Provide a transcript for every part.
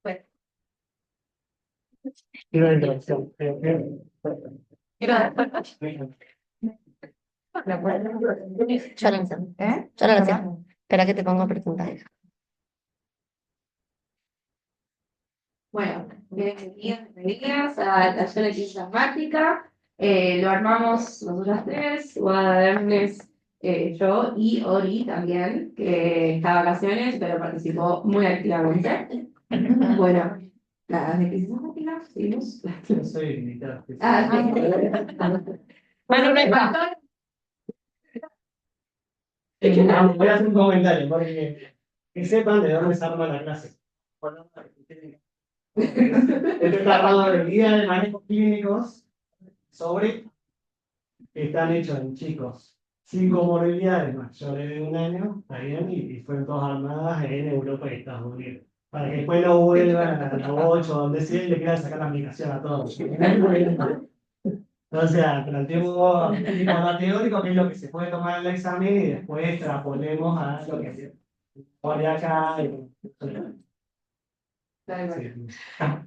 Bueno, Quiero la introducción. yo lo entiendo. Yo no lo entiendo. Espera que te pongo a preguntar. Bueno, bienvenidas al taller de informática. Lo armamos nosotras tres, Guada Hermes, yo y Ori también, que está de vacaciones, pero participó muy activamente. Bueno, nada, de crisis informática, seguimos. Yo soy militar. Ah, sí. Bueno, no hay más. Voy a hacer un comentario porque que sepan de dónde se arma la clase. Este está armado de guía de manejos clínicos sobre que están hechos en chicos sin comorbilidades mayores de 1 año, está bien, y fueron todas armadas en Europa y Estados Unidos. Para que después no vuelvan a la 8 donde sea y le quieran sacar la aplicación a todos. O sea, planteemos lo teórico, que es lo que se puede tomar en el examen, y después extrapolemos a lo que se pone acá. Sí.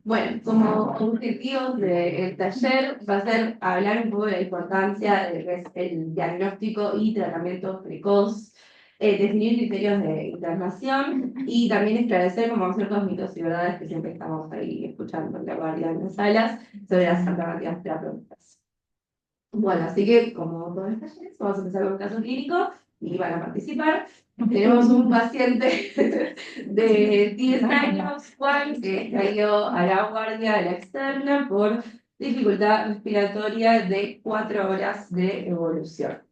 Bueno, como objetivos del taller va a ser hablar un poco de la importancia de lo que es el diagnóstico y tratamiento precoz, definir criterios de internación y también esclarecer como ciertos mitos y verdades que siempre estamos ahí escuchando en la variedad de las salas sobre las alternativas terapéuticas. Bueno, así que como todos los talleres, vamos a empezar con un caso clínico y van a participar. Tenemos un paciente de 10 años, Juan, que cayó a la guardia de la externa por dificultad respiratoria de 4 horas de evolución.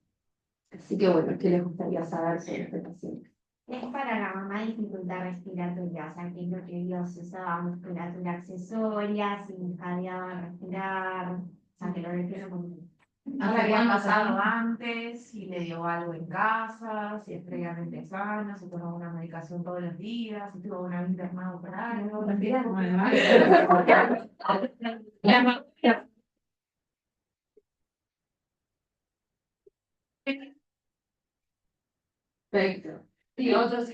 Así que bueno, ¿qué les gustaría saber sobre este paciente? Es para la mamá dificultad respiratoria, o sea, que es lo que dio, se usaba musculatura accesoria, sin jadeaba al respirar, o sea, que lo refiero con... No le habían pasado antes, si le dio algo en casa, si es previamente sano, si toma una medicación todos los días, si tuvo una vida internada por algo. Perfecto. Y otros.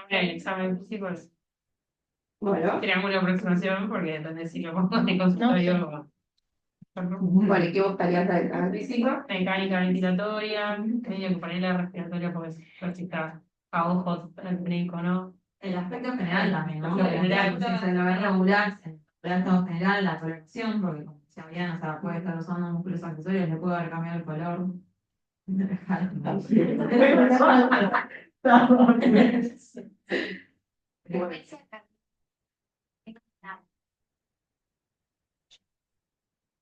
El examen físico es Bueno, triángulo aproximación, porque entonces si lo pongo de consultorio, bueno, ¿y qué gustaría saber del físico? mecánica ventilatoria, tenía que poner la respiratoria porque si está a ojos el médico, ¿no? El aspecto general también, ¿no? Lo general, Si se lo ve regular, el estado general, la corrección, porque como decía bien, o sea, puede estar usando músculos accesorios, le puede haber cambiado el color.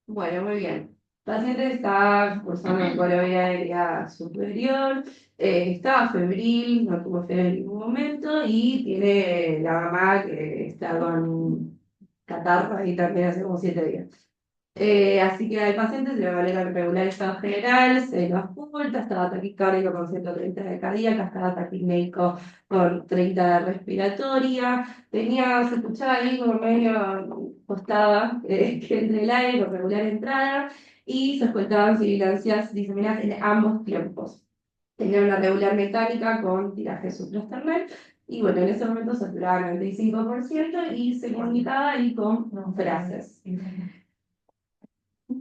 Bueno, muy bien. El paciente está cursando con la vía aérea superior, estaba febril, no tuvo fiebre en ningún momento y tiene la mamá que está con catarro y también hace como 7 días. Así que al paciente se le va a valer el regular estado general, se lo oculta, estaba taquicárdico con 130 de cardíaca, estaba taquipneico con 30 de respiratoria, se escuchaba ahí como medio costaba que entre el aire con regular entrada y se escuchaban sibilancias diseminadas en ambos tiempos. Tenía una regular mecánica con tiraje supraesternal y bueno, en ese momento saturaba 95% y se comunicaba ahí con frases.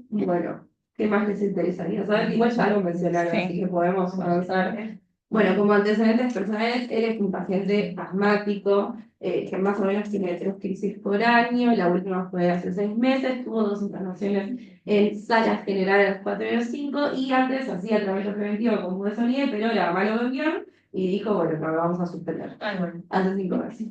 Bueno, ¿qué más les interesaría saber? Igual ya lo mencionaron, así que podemos avanzar. Bueno, como antecedentes personales, él es un paciente asmático, que más o menos tiene 3 crisis por año, la última fue hace 6 meses, tuvo 2 internaciones en salas generales 4 y 5, y antes hacía tratamiento preventivo con budesonide, pero la mamá lo cambió y dijo, bueno, no lo vamos a suspender. Hace 5 meses.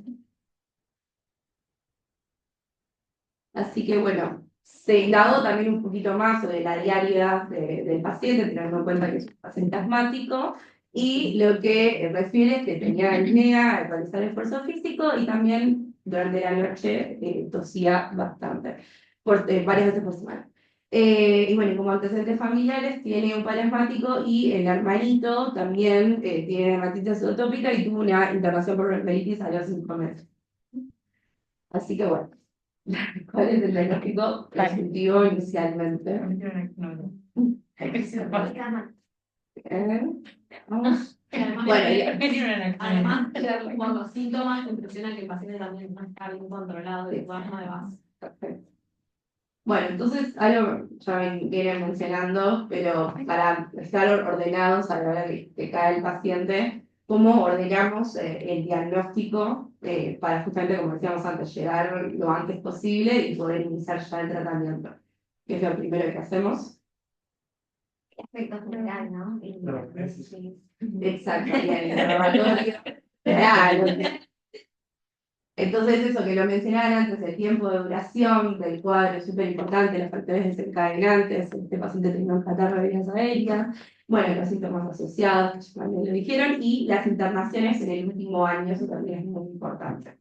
Así que bueno, se indagó también un poquito más sobre la diariedad del paciente, teniendo en cuenta que es un paciente asmático, y lo que refiere es que tenía apnea al realizar esfuerzo físico y también durante la noche tosía bastante, varias veces por semana. Y bueno, como antecedentes familiares, tiene un padre asmático y el hermanito también tiene dermatitis atópica y tuvo una internación por bronquiolitis a los 5 meses. Así que bueno. ¿Cuál es el diagnóstico positivo inicialmente? Vamos. Además, por los síntomas, impresiona que el paciente también no está bien controlado y bueno, además. Perfecto. Bueno, entonces algo ya vienen mencionando, pero para estar ordenados a la hora que cae el paciente, ¿cómo ordenamos el diagnóstico para justamente, como decíamos antes, llegar lo antes posible y poder iniciar ya el tratamiento? ¿Qué es lo primero que hacemos? Aspecto general, ¿no? Claro, sí. Exacto, y el interrogatorio. Claro. Entonces, eso que lo mencionaban antes, el tiempo de duración del cuadro es súper importante, los factores desencadenantes, este paciente tenía un catarro de vías aéreas, bueno, los síntomas asociados, que ya también lo dijeron, y las internaciones en el último año, eso también es muy importante.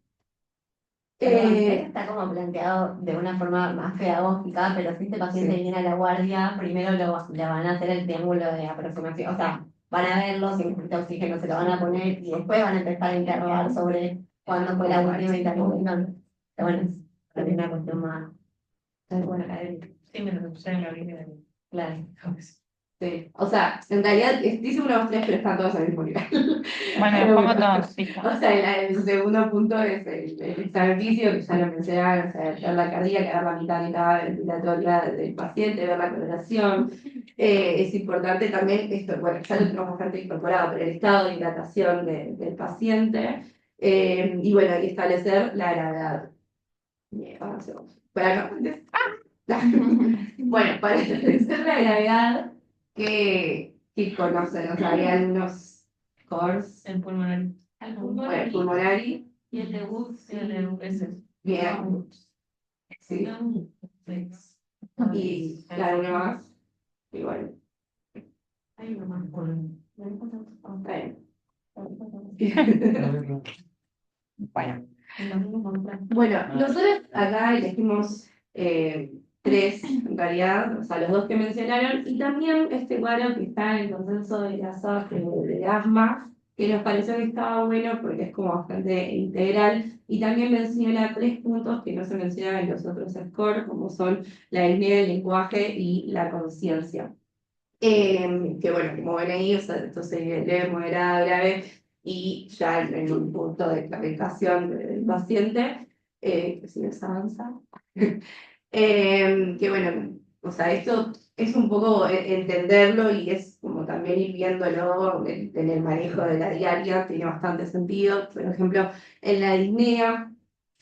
Esto está como planteado de una forma más pedagógica, pero si este paciente Sí. viene a la guardia, primero le van a hacer el triángulo de aproximación, o sea, van a verlo, si necesita oxígeno se lo van a poner y después van a empezar a interrogar sobre cuándo fue la última intervención. Pero bueno, es una cuestión más, bueno, académica. Sí, me lo pusieron en la vida. Claro. Sí. O sea, en realidad dice 1, 2, 3, pero están todos al mismo nivel. Bueno, Pero un poco bueno. todos, sí. O sea, el segundo punto es el examen físico, que ya lo mencionaban, o sea, ver la cardíaca, ver la mitad ventilatoria del paciente, ver la coloración. Es importante también esto, bueno, ya lo tenemos bastante incorporado, pero el estado de hidratación del paciente. Y bueno, y establecer la gravedad. Bien, avancemos. Bueno, para establecer la gravedad que conocen, o sea, hay algunos scores. El pulmonar. El Bueno, pulmonari, y el de Woods Sí, el de ese. bien, sí, y la una más, y bueno, hay uno más. está bien. Bueno, Bueno, nosotros acá elegimos 3, en realidad, o sea, los 2 que mencionaron, y también este cuadro que está en el consenso de la SAF de asma, que nos pareció que estaba bueno porque es como bastante integral, y también menciona 3 puntos que no se mencionan en los otros scores, como son la disnea, el lenguaje y la conciencia. Que bueno, como ven ahí, o sea, esto se leve, moderada, grave, y ya en un punto de clasificación del paciente, que si nos avanza. Que bueno, o sea, esto es un poco entenderlo y es como también ir viéndolo en el manejo de la diaria, tiene bastante sentido. Por ejemplo, en la disnea,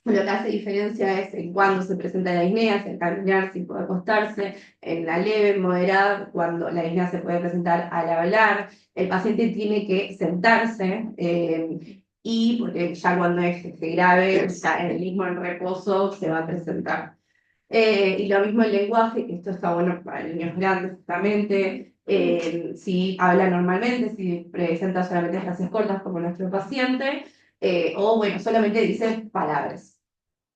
lo que hace diferencia es en cuándo se presenta la disnea, si al caminar, si puede acostarse, en la leve, moderada, cuando la disnea se puede presentar al hablar, el paciente tiene que sentarse. Y porque ya cuando es grave, ya en el mismo en reposo se va a presentar. Y lo mismo el lenguaje, que esto está bueno para niños grandes justamente, si habla normalmente, si presenta solamente frases cortas como nuestro paciente, o bueno, solamente dice palabras.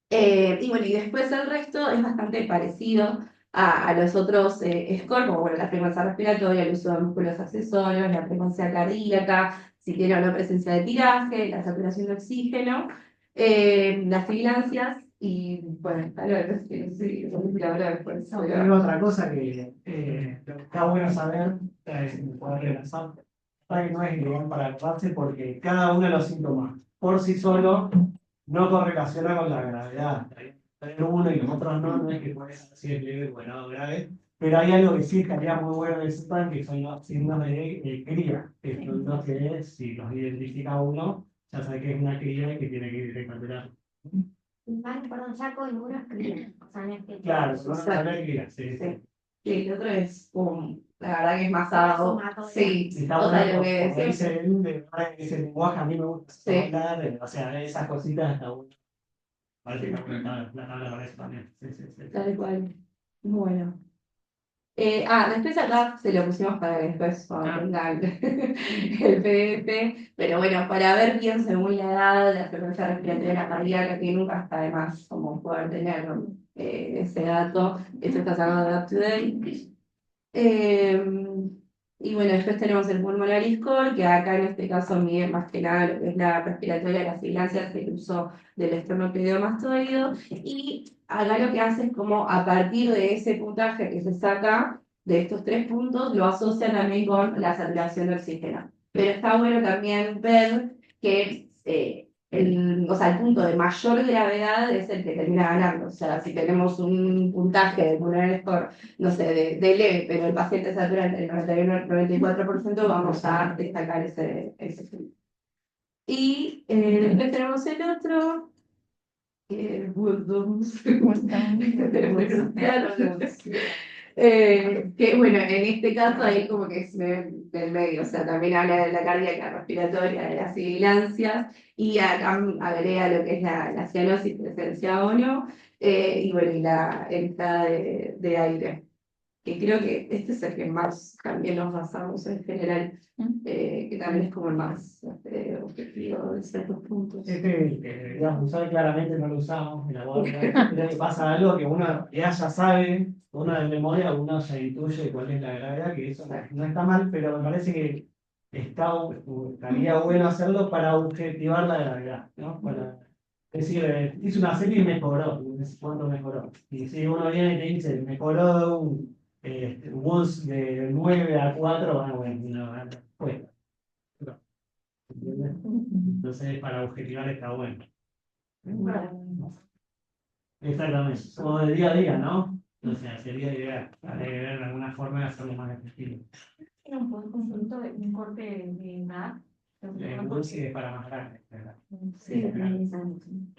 Y bueno, y después el resto es bastante parecido a los otros scores, como bueno, la frecuencia respiratoria, el uso de músculos accesorios, la frecuencia cardíaca, si tiene o no presencia de tiraje, la saturación de oxígeno, las sibilancias y bueno, está lo de que no sé si hablo después. Hay otra cosa que está bueno saber, poder regresar, que no es ideal para el base porque cada uno de los síntomas por sí solo no correlaciona con la gravedad. Hay uno y los otros no, no es que puede ser así de leve, bueno, grave, pero hay algo que sí estaría muy bueno que sepan, que son los signos de cría, que son los que si los identifica uno, ya sabe que es una cría y que tiene que ir directamente a Vale, perdón, ya con uno escribe. O sea, no es que claro, son las cría, sí. Sí. Y el otro es, la verdad que es más dado. Sí, Y está o sea, bueno, lo que como decimos. dice él, de ese lenguaje a mí me gusta Sí. hablar, o sea, esas cositas está bueno. Parece que la tabla para eso también. Sí, sí, sí. Tal cual. Bueno. Después acá se lo pusimos para que después cuando tengan el PDF, pero bueno, para ver bien según la edad, la frecuencia respiratoria, la cardíaca, que nunca está de más como poder tener ese dato. Esto está sacado de Up to Date. Y bueno, después tenemos el pulmonary score, que acá en este caso mide más que nada lo que es la respiratoria, las sibilancias, el uso del esternocleidomastoideo. Y acá lo que hace es como a partir de ese puntaje que se saca de estos 3 puntos, lo asocia también con la saturación de oxígeno. Pero está bueno también ver que o sea, el punto de mayor gravedad es el que termina ganando. O sea, si tenemos un puntaje de pulmonary score, no sé, de leve, pero el paciente satura entre el 91-94%, vamos a destacar ese punto. Y después tenemos el otro, que es que bueno, en este caso ahí como que es del medio, o sea, también habla de la cardíaca respiratoria, de las sibilancias, y acá agrega lo que es la cianosis, presencia o no, y bueno, y la entrada de aire, que creo que este es el que más también nos basamos en general, que también es como el más objetivo de ciertos puntos. Este que deberíamos usar claramente no lo usamos en la guardia. Creo que pasa algo que uno ya sabe, uno de memoria, uno se intuye cuál es la gravedad, que eso no está mal, pero me parece que estaría bueno hacerlo para objetivar la gravedad, ¿no? Es decir, hice una serie y mejoró, no sé cuánto mejoró. Y si uno viene y te dice, mejoró un Wolf de 9 a 4, bueno, pues. ¿Entiendes? Entonces, para objetivar está bueno. Exactamente. Como de día a día, ¿no? O sea, sería ideal. Habría que ver alguna forma de hacerlo más efectivo. Era un buen conjunto de un corte de nada. Wolf es para más grande, ¿verdad? Sí, claro. sí.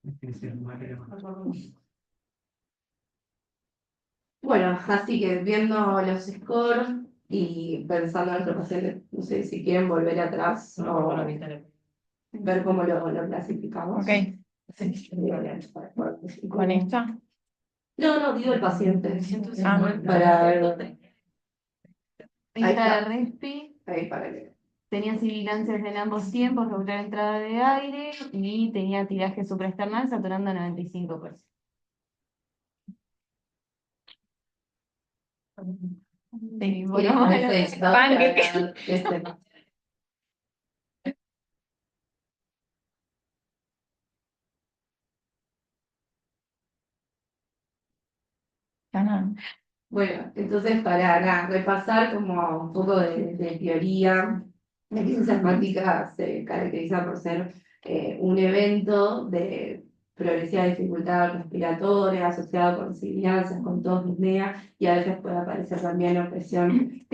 Definición, materia más. Bueno, así que viendo los scores y pensando en nuestro paciente, no sé si quieren volver atrás No, o bueno, ahorita le- ver cómo lo clasificamos. Ok, con esta. No, digo el paciente. 150. Para ver. Ahí Esta está. respi Ahí para que. tenía sibilancias en ambos tiempos, regular entrada de aire y tenía tiraje supraesternal saturando a 95%. Sí, bueno, bueno. Panque. Bueno, entonces para nada, repasar como un poco de teoría, la crisis asmática se caracteriza por ser un evento de progresiva dificultad respiratoria asociado con sibilancias, con tos, disnea, y a veces puede aparecer también opresión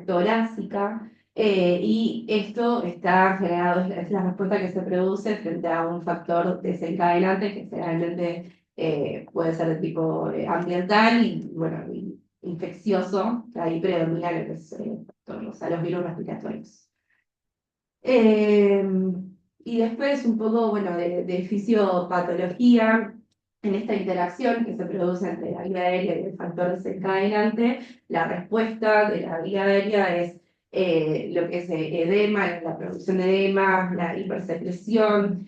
torácica. Y esto está generado, es la respuesta que se produce frente a un factor desencadenante que generalmente puede ser de tipo ambiental y, bueno, infeccioso, que ahí predomina lo que es, o sea, los virus respiratorios. Y después un poco, bueno, de fisiopatología, en esta interacción que se produce entre la vía aérea y el factor desencadenante, la respuesta de la vía aérea es lo que es edema, la producción de edema, la hipersecreción,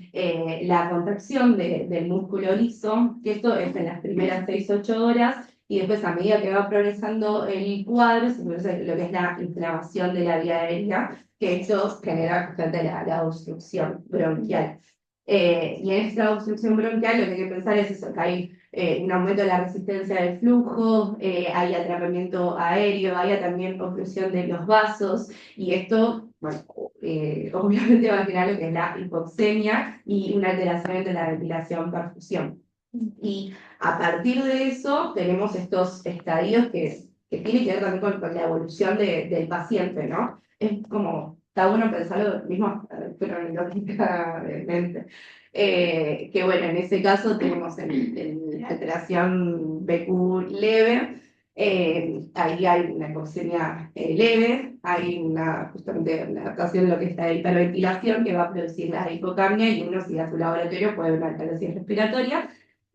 la contracción del músculo liso, que esto es en las primeras 6-8 horas, y después a medida que va progresando el cuadro, se produce lo que es la inflamación de la vía aérea, que esto genera justamente la obstrucción bronquial. Y en esta obstrucción bronquial lo que hay que pensar es eso, que hay un aumento de la resistencia del flujo, hay atrapamiento aéreo, hay también obstrucción de los vasos, y esto, bueno, obviamente va a generar lo que es la hipoxemia y una alteración de la ventilación-perfusión. Y a partir de eso tenemos estos estadios que tienen que ver también con la evolución del paciente, ¿no? Es como, está bueno pensarlo mismo cronológicamente. Que bueno, en ese caso tenemos la alteración BQ leve, ahí hay una hipoxemia leve, hay justamente una adaptación de lo que es la hiperventilación que va a producir la hipocapnia y uno si a su laboratorio puede ver una alteración respiratoria.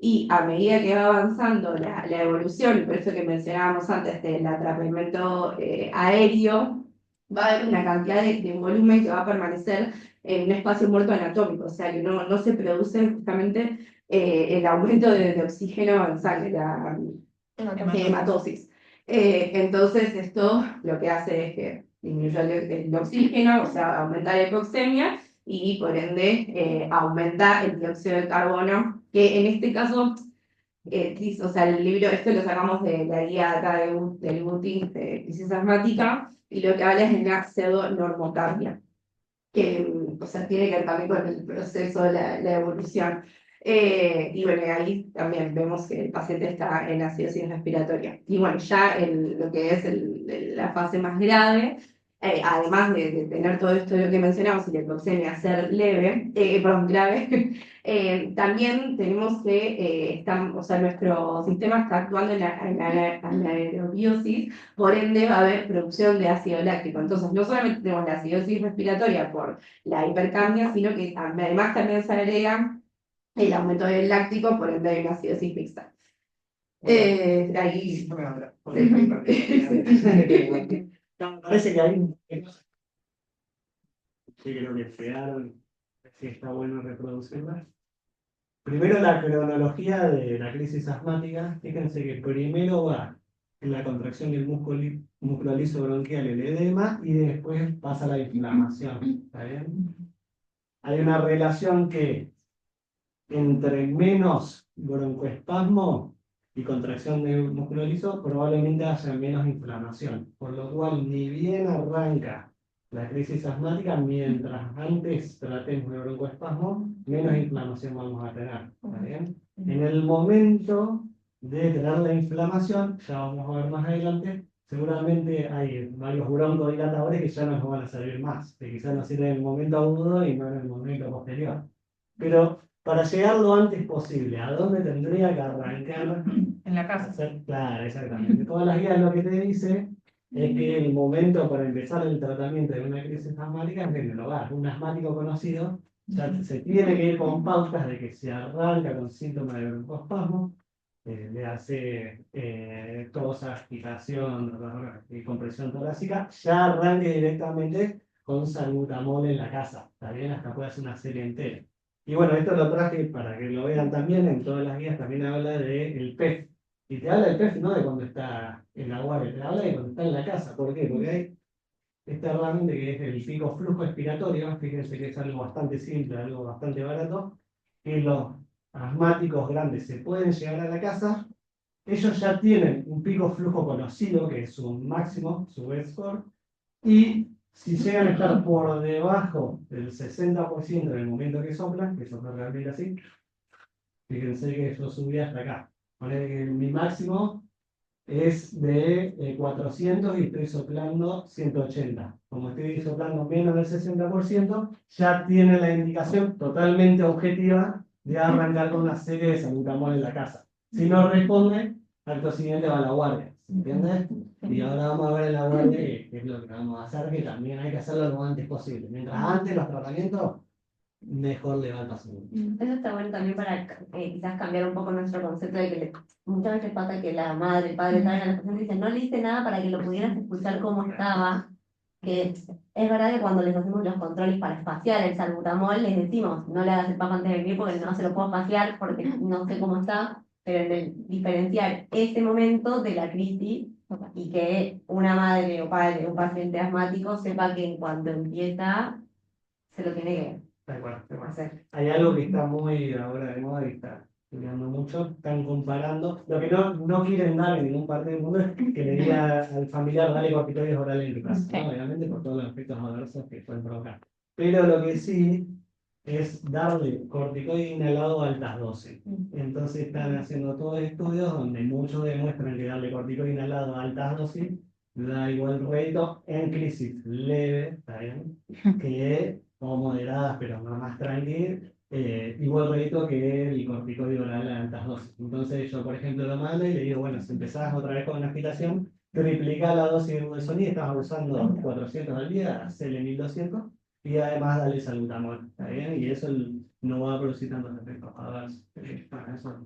Y a medida que va avanzando la evolución, y por eso que mencionábamos antes del atrapamiento aéreo, va a haber una cantidad de volumen que va a permanecer en un espacio muerto anatómico, o sea que no se produce justamente el aumento de oxígeno en sangre, la hematosis. Entonces esto lo que hace es que disminuye el oxígeno, o sea, aumenta la hipoxemia y por ende aumenta el dióxido de carbono, que en este caso, o sea, el libro, esto lo sacamos de la guía acá del BUTI de crisis asmática, y lo que habla es de la pseudonormocardia, que o sea, tiene que ver también con el proceso de la evolución. Y bueno, ahí también vemos que el paciente está en acidosis respiratoria. Y bueno, ya lo que es la fase más grave, además de tener todo esto de lo que mencionamos y la hipoxemia ser leve, perdón, grave, también tenemos que, o sea, nuestro sistema está actuando en la aerobiosis, por ende va a haber producción de ácido láctico. Entonces, no solamente tenemos la acidosis respiratoria por la hipercambia, sino que además también se agrega el aumento del láctico, por ende hay una acidosis mixta. Ahí. No, parece que hay un que creo que pegaron, si está bueno reproducirla. Primero la cronología de la crisis asmática. Fíjense que primero va en la contracción del músculo liso bronquial, el edema, y después pasa la inflamación. ¿Está bien? Hay una relación que entre menos broncoespasmo y contracción del músculo liso, probablemente haya menos inflamación. Por lo cual, ni bien arranca la crisis asmática, mientras antes tratemos de broncoespasmo, menos inflamación vamos a tener. ¿Está bien? En el momento de tener la inflamación, ya vamos a ver más adelante, seguramente hay varios broncodilatadores que ya no nos van a servir más, que quizás nos sirven en el momento agudo y no en el momento posterior. Pero para llegar lo antes posible, ¿a dónde tendría que arrancar? En la casa. Claro, exactamente. Todas las guías lo que te dice es que el momento para empezar el tratamiento de una crisis asmática es en el hogar. Un asmático conocido ya se tiene que ir con pautas de que se arranca con síntomas de broncoespasmo, le hace tos, agitación, dolor y compresión torácica, ya arranque directamente con salbutamol en la casa. Está bien, hasta puede hacer una serie entera. Y bueno, esto lo traje para que lo vean también, en todas las guías también habla del PEF. Y te habla del PEF no de cuando está en la guardia, te habla de cuando está en la casa. ¿Por qué? Porque hay esta herramienta que es el pico flujo expiratorio, fíjense que es algo bastante simple, algo bastante barato, que los asmáticos grandes se pueden llegar a la casa, ellos ya tienen un pico flujo conocido, que es su máximo, su score, y si llegan a estar por debajo del 60% en el momento que soplan, que soplan realmente así, fíjense que yo subí hasta acá. Poner que mi máximo es de 400 y estoy soplando 180. Como estoy soplando menos del 60%, ya tiene la indicación totalmente objetiva de arrancar con una serie de salbutamol en la casa. Si no responde, acto siguiente va a la guardia. ¿Entiendes? Y ahora vamos a ver en la guardia qué es lo que vamos a hacer, que también hay que hacerlo lo antes posible. Mientras antes los tratamientos, mejor le va al paciente. Eso está bueno también para quizás cambiar un poco nuestro concepto de que muchas veces pasa que la madre, el padre traen a los pacientes y dicen, no le hice nada para que lo pudieras escuchar cómo estaba. Que es verdad que cuando les hacemos los controles para espaciar el salbutamol, les decimos, no le hagas el papá antes de venir porque no se lo puedo espaciar porque no sé cómo está, pero en el diferenciar ese momento de la crisis y que una madre o padre o un paciente asmático sepa que en cuanto empieza, se lo tiene que Tal cual, tal cual. hacer. Hay algo que está muy ahora de moda y está estudiando mucho, están comparando. Lo que no quieren dar en ningún parte del mundo es que le diga al familiar, dale corticoides orales en tu casa, ¿no? Obviamente por todos los efectos adversos que pueden provocar. Pero lo que sí es darle corticoide inhalado a altas dosis. Entonces están haciendo todos estudios donde muchos demuestran que darle corticoide inhalado a altas dosis da igual rédito en crisis leve, ¿está bien? Que o moderadas, pero no más tranqui, igual rédito que el corticoide oral a altas dosis. Entonces yo, por ejemplo, lo mando y le digo, bueno, si empezás otra vez con una agitación, triplica la dosis de sonido, estás usando 400 al día, hacele 1200, y además dale salbutamol, ¿está bien? Y eso no va a producir tantos efectos adversos. Para eso,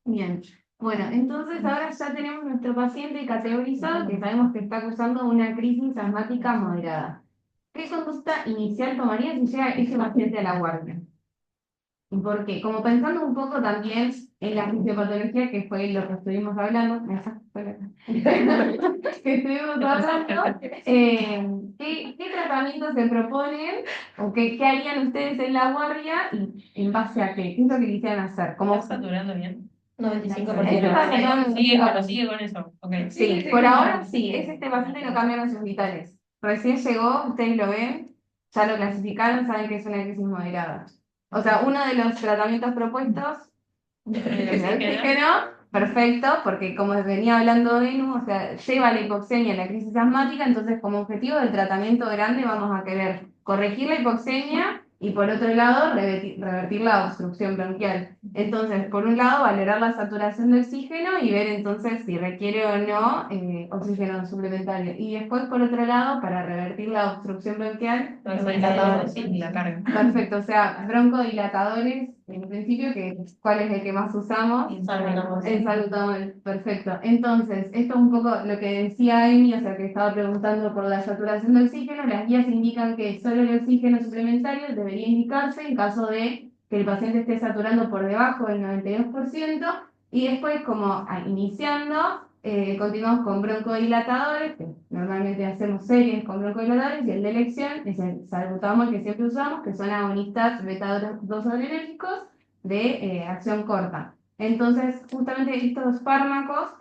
Bien, bueno, entonces ahora ya tenemos nuestro paciente categorizado que sabemos que está acusando una crisis asmática moderada. ¿Qué conducta inicial tomaría si llega ese paciente a la guardia? Porque, como pensando un poco también en la fisiopatología, que fue lo que estuvimos hablando, que estuvimos hablando, ¿qué tratamientos se proponen o qué harían ustedes en la guardia y en base a qué? ¿Qué es lo que quisieran hacer? Como, ¿Estás saturando bien? 95%. Pero sigue con eso. Ok. sí, por ahora sí, es este paciente no cambiaron sus vitales. Recién llegó, ustedes lo ven, ya lo clasificaron, saben que es una crisis moderada. O sea, uno de los tratamientos propuestos es el oxígeno, perfecto, porque como venía hablando Benu, o sea, lleva la hipoxemia a la crisis asmática, entonces como objetivo del tratamiento grande vamos a querer corregir la hipoxemia y por otro lado revertir la obstrucción bronquial. Entonces, por un lado, valorar la saturación de oxígeno y ver entonces si requiere o no oxígeno suplementario. Y después, por otro lado, para revertir la obstrucción bronquial, Y la carga. perfecto, o sea, broncodilatadores, en principio, ¿cuál es el que más usamos? El salbutamol, perfecto. Entonces, esto es un poco lo que decía Amy, o sea, que estaba preguntando por la saturación de oxígeno. Las guías indican que solo el oxígeno suplementario debería indicarse en caso de que el paciente esté saturando por debajo del 92%. Y después, como iniciando, continuamos con broncodilatadores, que normalmente hacemos series con broncodilatadores, y el de elección es el salbutamol que siempre usamos, que son agonistas beta-2 adrenérgicos de acción corta. Entonces, justamente estos fármacos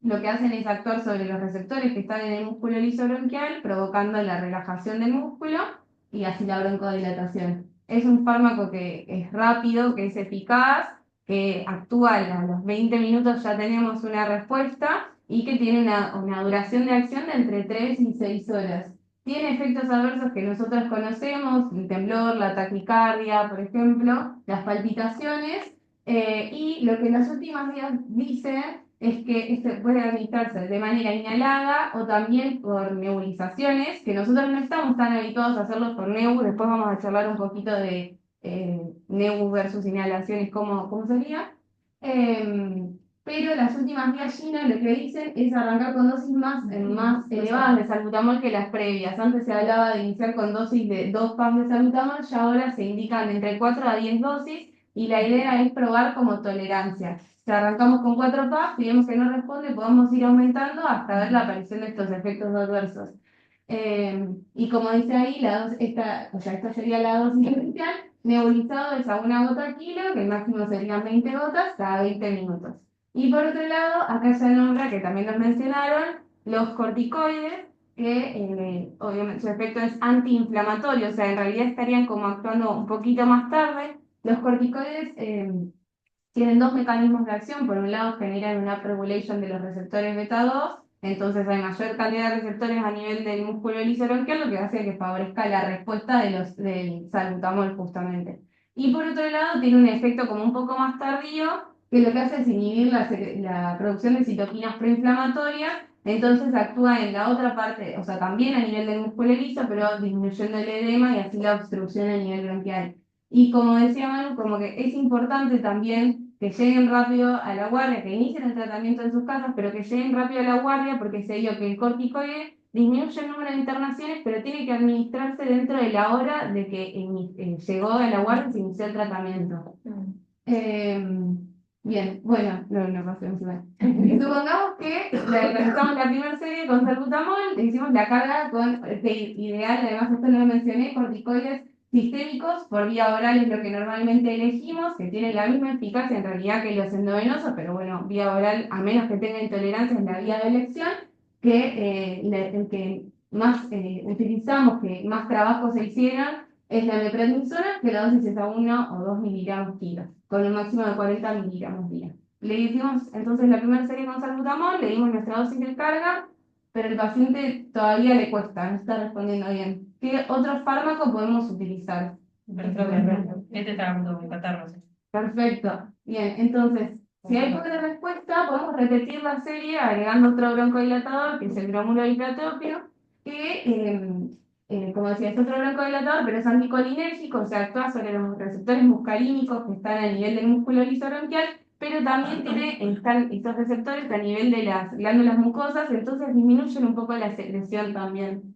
lo que hacen es actuar sobre los receptores que están en el músculo liso bronquial, provocando la relajación del músculo y así la broncodilatación. Es un fármaco que es rápido, que es eficaz, que actúa a los 20 minutos ya tenemos una respuesta y que tiene una duración de acción de entre 3 y 6 horas. Tiene efectos adversos que nosotros conocemos, el temblor, la taquicardia, por ejemplo, las palpitaciones, y lo que las últimas guías dicen es que este puede administrarse de manera inhalada o también por nebulizaciones, que nosotros no estamos tan habituados a hacerlos por nebu, después vamos a charlar un poquito de nebu versus inhalaciones, cómo sería. Pero las últimas guías chinas lo que dicen es arrancar con dosis más elevadas de salbutamol que las previas. Antes se hablaba de iniciar con dosis de 2 pumps de salbutamol, ya ahora se indican entre 4 a 10 dosis y la idea es probar como tolerancia. Si arrancamos con 4 pumps, si vemos que no responde, podemos ir aumentando hasta ver la aparición de estos efectos adversos. Y como dice ahí, esta sería la dosis inicial. Nebulizado es a 1 gota al kilo, que el máximo serían 20 gotas cada 20 minutos. Y por otro lado, acá se nombra, que también los mencionaron, los corticoides, que obviamente su efecto es antiinflamatorio, o sea, en realidad estarían como actuando un poquito más tarde. Los corticoides tienen dos mecanismos de acción. Por un lado, generan una upregulation de los receptores beta-2, entonces hay mayor cantidad de receptores a nivel del músculo liso bronquial, lo que hace que favorezca la respuesta del salbutamol justamente. Y por otro lado, tiene un efecto como un poco más tardío, que lo que hace es inhibir la producción de citoquinas proinflamatorias, entonces actúa en la otra parte, o sea, también a nivel del músculo liso, pero disminuyendo el edema y así la obstrucción a nivel bronquial. Y como decía Manu, como que es importante también que lleguen rápido a la guardia, que inicien el tratamiento en sus casas, pero que lleguen rápido a la guardia porque se dio que el corticoide disminuye el número de internaciones, pero tiene que administrarse dentro de la hora de que llegó a la guardia y se inició el tratamiento. Bien, bueno, no pasé encima. Supongamos que realizamos la primera serie con salbutamol, le hicimos la carga con ideal, además esto no lo mencioné, corticoides sistémicos por vía oral es lo que normalmente elegimos, que tienen la misma eficacia en realidad que los endovenosos, pero bueno, vía oral, a menos que tenga intolerancia, es la vía de elección, que el que más utilizamos, que más trabajos se hicieron, es la meprednisona, que la dosis es a 1 o 2 miligramos kilo, con un máximo de 40 miligramos día. Le hicimos entonces la primera serie con salbutamol, le dimos nuestra dosis de carga, pero el paciente todavía le cuesta, no está respondiendo bien. ¿Qué otro fármaco podemos utilizar? Este está con catarro. Perfecto. Bien, entonces, si hay poca respuesta, podemos repetir la serie agregando otro broncodilatador, que es el bromuro diplatropio, que, como decía, es otro broncodilatador, pero es anticolinérgico, o sea, actúa sobre los receptores muscarínicos que están a nivel del músculo liso bronquial, pero también están estos receptores a nivel de las glándulas mucosas, entonces disminuyen un poco la secreción también.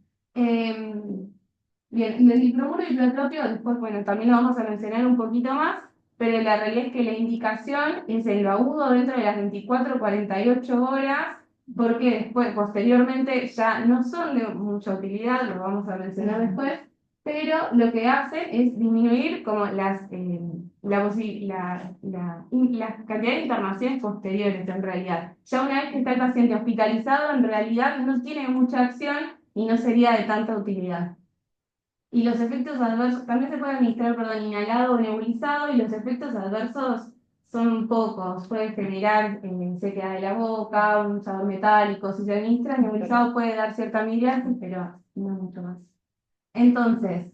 Bien, el diplomuro diplatropio, después, bueno, también lo vamos a mencionar un poquito más, pero la realidad es que la indicación es en lo agudo dentro de las 24-48 horas, porque después, posteriormente, ya no son de mucha utilidad, lo vamos a mencionar después, pero lo que hacen es disminuir como la cantidad de internaciones posteriores en realidad. Ya una vez que está el paciente hospitalizado, en realidad no tiene mucha acción y no sería de tanta utilidad. Y los efectos adversos, también se puede administrar, perdón, inhalado o nebulizado, y los efectos adversos son pocos. Puede generar sequedad de la boca, un sabor metálico. Si se administra nebulizado puede dar cierta amilasis, pero no mucho más. Entonces,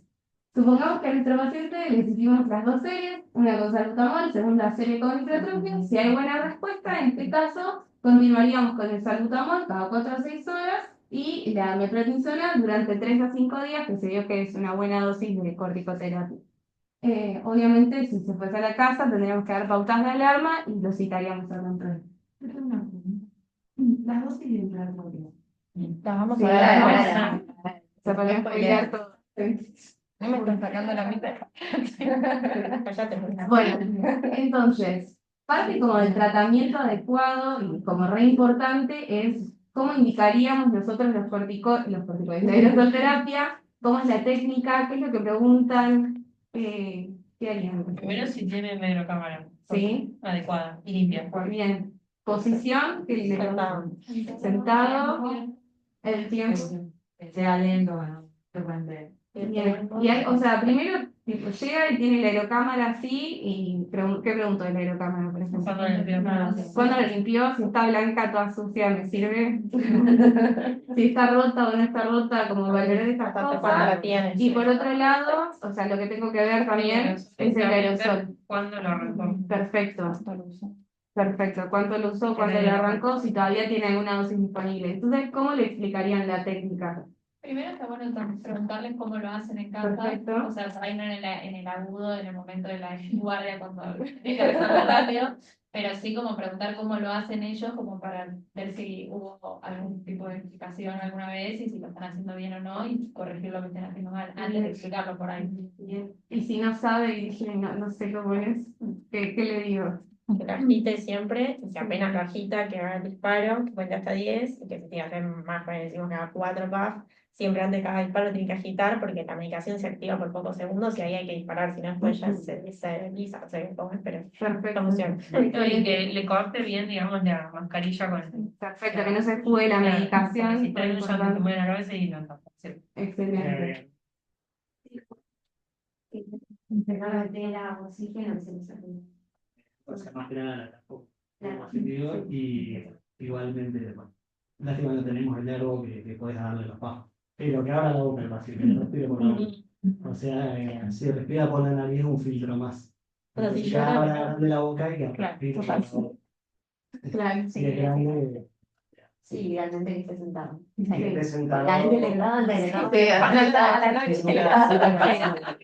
supongamos que a nuestro paciente le hicimos las dos series, una con salbutamol, segunda serie con hipertrofia. Si hay buena respuesta, en este caso, continuaríamos con el salbutamol cada 4 o 6 horas y la metronidazol durante 3 a 5 días, que se vio que es una buena dosis de corticoterapia. Obviamente, si se fuese a la casa, tendríamos que dar pautas de alarma y lo citaríamos al control. Las dosis de hipertrofia. Las vamos Sí, a ver ahora, ahora. Se puede spoilear todo. No me están sacando la mitad. Cállate. Bueno, entonces, parte como del tratamiento adecuado y como re importante es cómo indicaríamos nosotros los corticoides, la hidroterapia, cómo es la técnica, qué es lo que preguntan, qué harían. Primero si tiene metrocámara. Sí. Adecuada y limpia. Pues bien, posición, que le sentado, el tiempo. Que sea lento, bueno, frecuente. Bien. Y hay, o sea, primero tipo, llega y tiene la aerocámara así, y ¿qué pregunto de la aerocámara, por ejemplo? Cuando la limpió. ¿Cuándo la limpió? Si está blanca, toda sucia, ¿me sirve? Si está rota o no está rota, como valorar esas Cuando cosas. la tienes. Y por otro lado, o sea, lo que tengo que ver también es el aerosol. ¿Cuándo lo arrancó? Perfecto. Perfecto. ¿Cuánto lo usó? ¿Cuándo lo arrancó? Si todavía tiene alguna dosis disponible. Entonces, ¿cómo le explicarían la técnica? Primero está bueno preguntarles cómo lo hacen en casa, Perfecto. o sea, por ahí no en el agudo, en el momento de la guardia, cuando tiene que resolver rápido, pero sí como preguntar cómo lo hacen ellos, como para ver si hubo algún tipo de explicación alguna vez y si lo están haciendo bien o no, y corregir lo que estén haciendo mal, antes de explicarlo por ahí. Bien. Y si no sabe y dije, no sé cómo es, ¿qué le digo? Que la agite siempre, y que apenas la agita, que haga el disparo, que cuente hasta 10, y que si tiene que hacer más, pues decimos que haga 4 puffs, siempre antes de cada disparo tiene que agitar, porque la medicación se activa por pocos segundos y ahí hay que disparar, si no después ya se desliza, no sé cómo es, pero Perfecto. funciona. Y que le corte bien, digamos, la mascarilla con perfecto, que no se fugue la medicación. Si trae un shot de tumor en la cabeza y no, Excelente. La oxígeno se les hace. O sea, más que nada tampoco. Positivo y igualmente, bueno, lástima no tenemos el nervo que puedes darle los pajos. Pero que abra la boca el paciente, que no respire por la boca. O sea, si respira por la nariz es un filtro más. O sea, si Entonces, que llora, abra grande la boca y que claro, respire por total. la boca. Claro, Si es grande, Sí, idealmente que esté sentado. que esté sentado. La gente le levanta y le da. Sí, a la Es noche. una-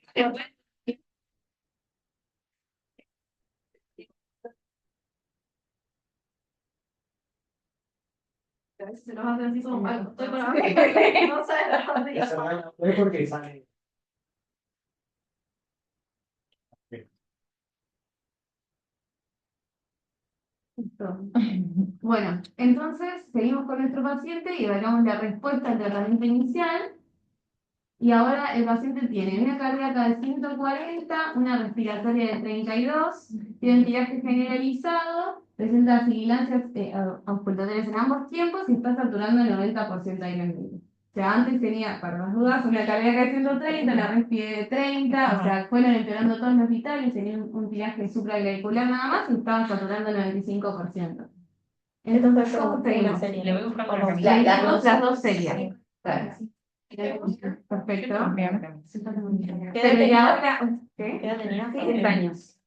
A veces se nos hace así como, "Ay, estoy con la no sé, es verdad, no es porque sale. Bueno, entonces seguimos con nuestro paciente y evaluamos la respuesta al tratamiento inicial. Y ahora el paciente tiene una cardíaca de 140, una respiratoria de 32, tiene un tiraje generalizado, presenta sibilancias auscultatorias en ambos tiempos y está saturando el 90% de aire ambiente. O sea, antes tenía, para las dudas, una cardíaca de 130, una respiración de 30, o sea, fueron empeorando todos los vitales, tenía un tiraje supraclavicular nada más y estaba saturando el 95%. Entonces, ¿cómo seguimos? Le voy buscando la La- camisa. la- Las dos series. Claro. Perfecto. Pero y ahora, ¿Qué ¿qué? edad tenía? 10 años.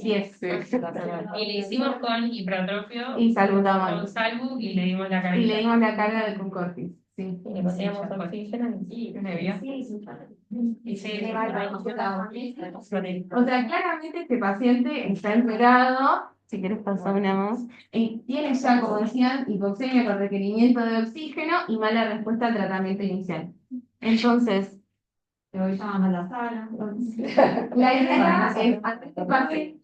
10. 10. Y le hicimos con hipertrofio, Y saludamos. con salvo y le dimos la carga. Y le dimos la carga de Concortis. Sí. Y le poníamos oxígeno y nevia. Y sí, O sea, claramente este paciente está empeorado, si quieres pasar una más, y tiene ya, como decían, hipoxemia con requerimiento de oxígeno y mala respuesta al tratamiento inicial. Entonces, Me voy llamando a la sala. La idea es hacer este paciente.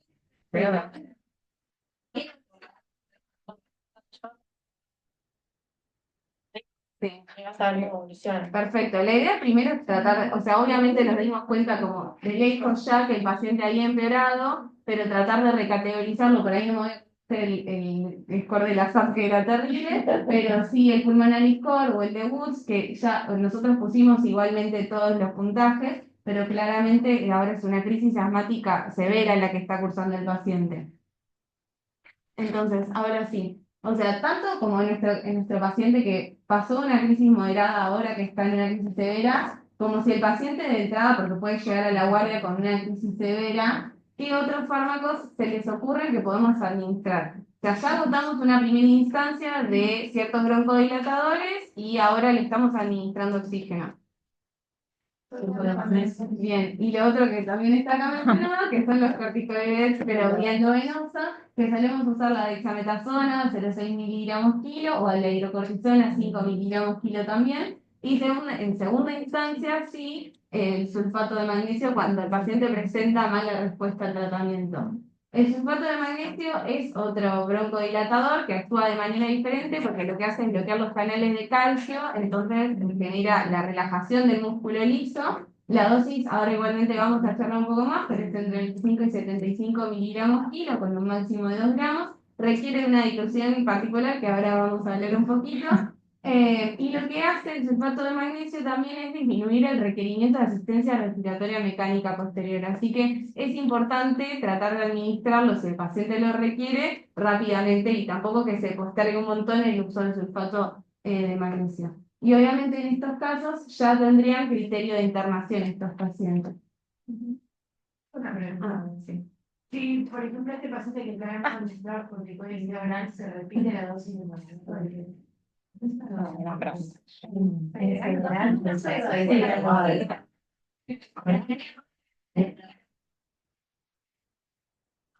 Sí. Vas a ver cómo evoluciona. Perfecto. La idea primero es tratar, o sea, obviamente nos dimos cuenta como de lejos ya que el paciente había empeorado, pero tratar de recategorizarlo, por ahí no me voy a hacer el score de la SAP que era terrible, pero sí el pulmonary score o el de Woods, que ya nosotros pusimos igualmente todos los puntajes, pero claramente ahora es una crisis asmática severa la que está cursando el paciente. Entonces, ahora sí, o sea, tanto como en nuestro paciente que pasó una crisis moderada ahora que está en una crisis severa, como si el paciente de entrada, porque puede llegar a la guardia con una crisis severa, ¿qué otros fármacos se les ocurre que podemos administrar? O sea, ya agotamos una primera instancia de ciertos broncodilatadores y ahora le estamos administrando oxígeno. Bien, y lo otro que también está acá mencionado, que son los corticoides, pero vía endovenosa, que solemos usar la dexametasona, 0,6 miligramos kilo, o la hidrocortisona, 5 miligramos kilo también. Y en segunda instancia, sí, el sulfato de magnesio cuando el paciente presenta mala respuesta al tratamiento. El sulfato de magnesio es otro broncodilatador que actúa de manera diferente porque lo que hace es bloquear los canales de calcio, entonces genera la relajación del músculo liso. La dosis, ahora igualmente vamos a hacerla un poco más, pero es entre 25 y 75 miligramos kilo con un máximo de 2 gramos. Requiere una dilución particular que ahora vamos a hablar un poquito. Y lo que hace el sulfato de magnesio también es disminuir el requerimiento de asistencia respiratoria mecánica posterior. Así que es importante tratar de administrarlo si el paciente lo requiere rápidamente y tampoco que se postergue un montón el uso del sulfato de magnesio. Y obviamente en estos casos ya tendrían criterio de internación estos pacientes. Una pregunta. Sí. Si, por ejemplo, este paciente que trae con mezclar corticoide oral se repite la dosis de movimiento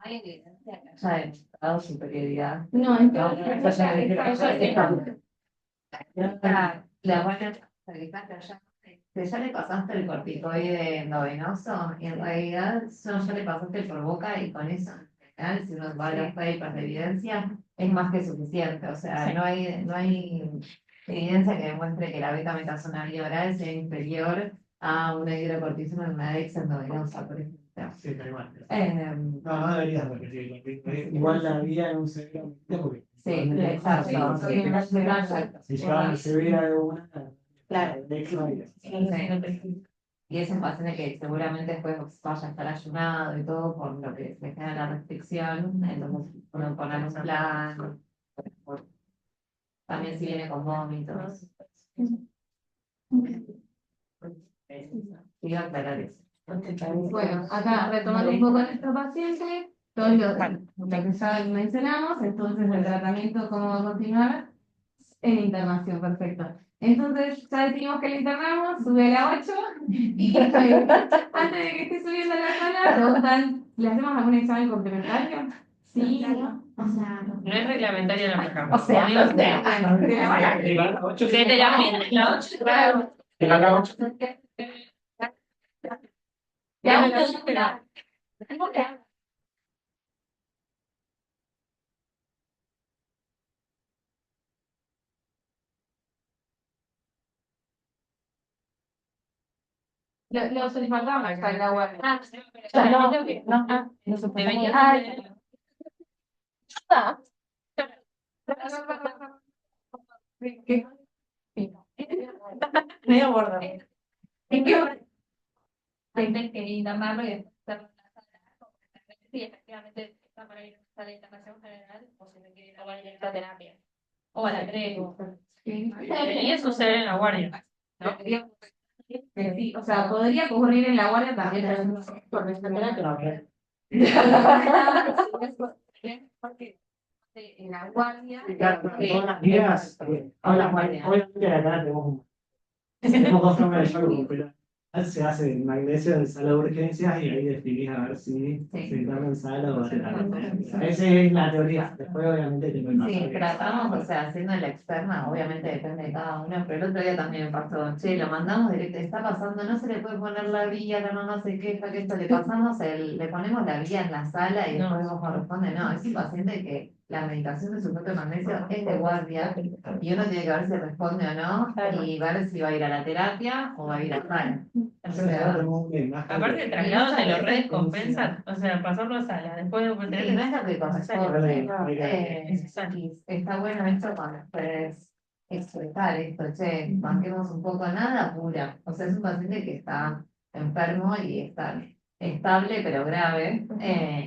¿Hay evidencia que haya demostrado superioridad? No, entonces La buena ya le pasaste el corticoide endovenoso y en realidad ya le pasaste el por boca y con eso, en general, si uno va a los papers de evidencia, es más que suficiente. O sea, no hay evidencia que demuestre que la beta-metasona vía oral sea inferior a una hidrocortisona en una dex endovenosa, por ejemplo. Sí, tal igual. Eh, No deberías repetir, porque igual la vía en un severo, porque sí, exacto. si llevan severa de una, Claro. de extra vida. Y es un paciente que seguramente después vaya a estar ayunado y todo por lo que se genera la restricción, entonces uno poner un plan, también si viene con vómitos. Iba a aclarar eso. bueno, acá retomando un poco a nuestro paciente, todo lo que ya mencionamos, entonces el tratamiento, cómo va a continuar, en internación, perfecto. Entonces, ya decidimos que le internamos, sube a la 8, y antes de que esté subiendo a la sala, preguntan, ¿le hacemos algún examen complementario? Sí, ¿no? O sea, No es reglamentario la placa. O sea, Usted te llama bien, la 8, claro. Ya, los sulfatados están en la web. Medio gordo. Antes quería internarlo y después hacerlo en la sala. Sí, efectivamente está para ir a la sala de internación general o si me quiere ir a la directa a terapia. O a la creo. Debería suceder en la guardia. ¿No? Sí, o sea, podría ocurrir en la guardia también, pero no sé, por en la guardia. Claro, todas las guías, Hola, guardia. obviamente acá tenemos dos formas de salud, pero se hace magnesio en sala de urgencias y ahí definís a ver si se Sí. interna en sala o en Sí. esa es la teoría. Después, obviamente, te pueden pasar Sí, que- tratamos, o sea, haciendo la externa, obviamente depende de cada uno, pero el otro día también me pasó, che, lo mandamos directo, está pasando, no se le puede poner la vía, la mamá se queja, que esto le pasamos, le ponemos la vía en la sala y después vos corresponde, no, es un paciente que la medicación de sulfato de magnesio es de guardia y uno tiene que ver si responde o no y ver si va a ir a la terapia o va a ir a sala. O Nosotros sea, tenemos una imagen Aparte de- el traslado te lo muchas veces redescompensa, o sea, pasarlo a sala, después de sí, no es lo que corresponde. Exacto. Y está bueno esto cuando puedes expresar esto, che, banquemos un poco nada pura. O sea, es un paciente que está enfermo y está estable pero grave,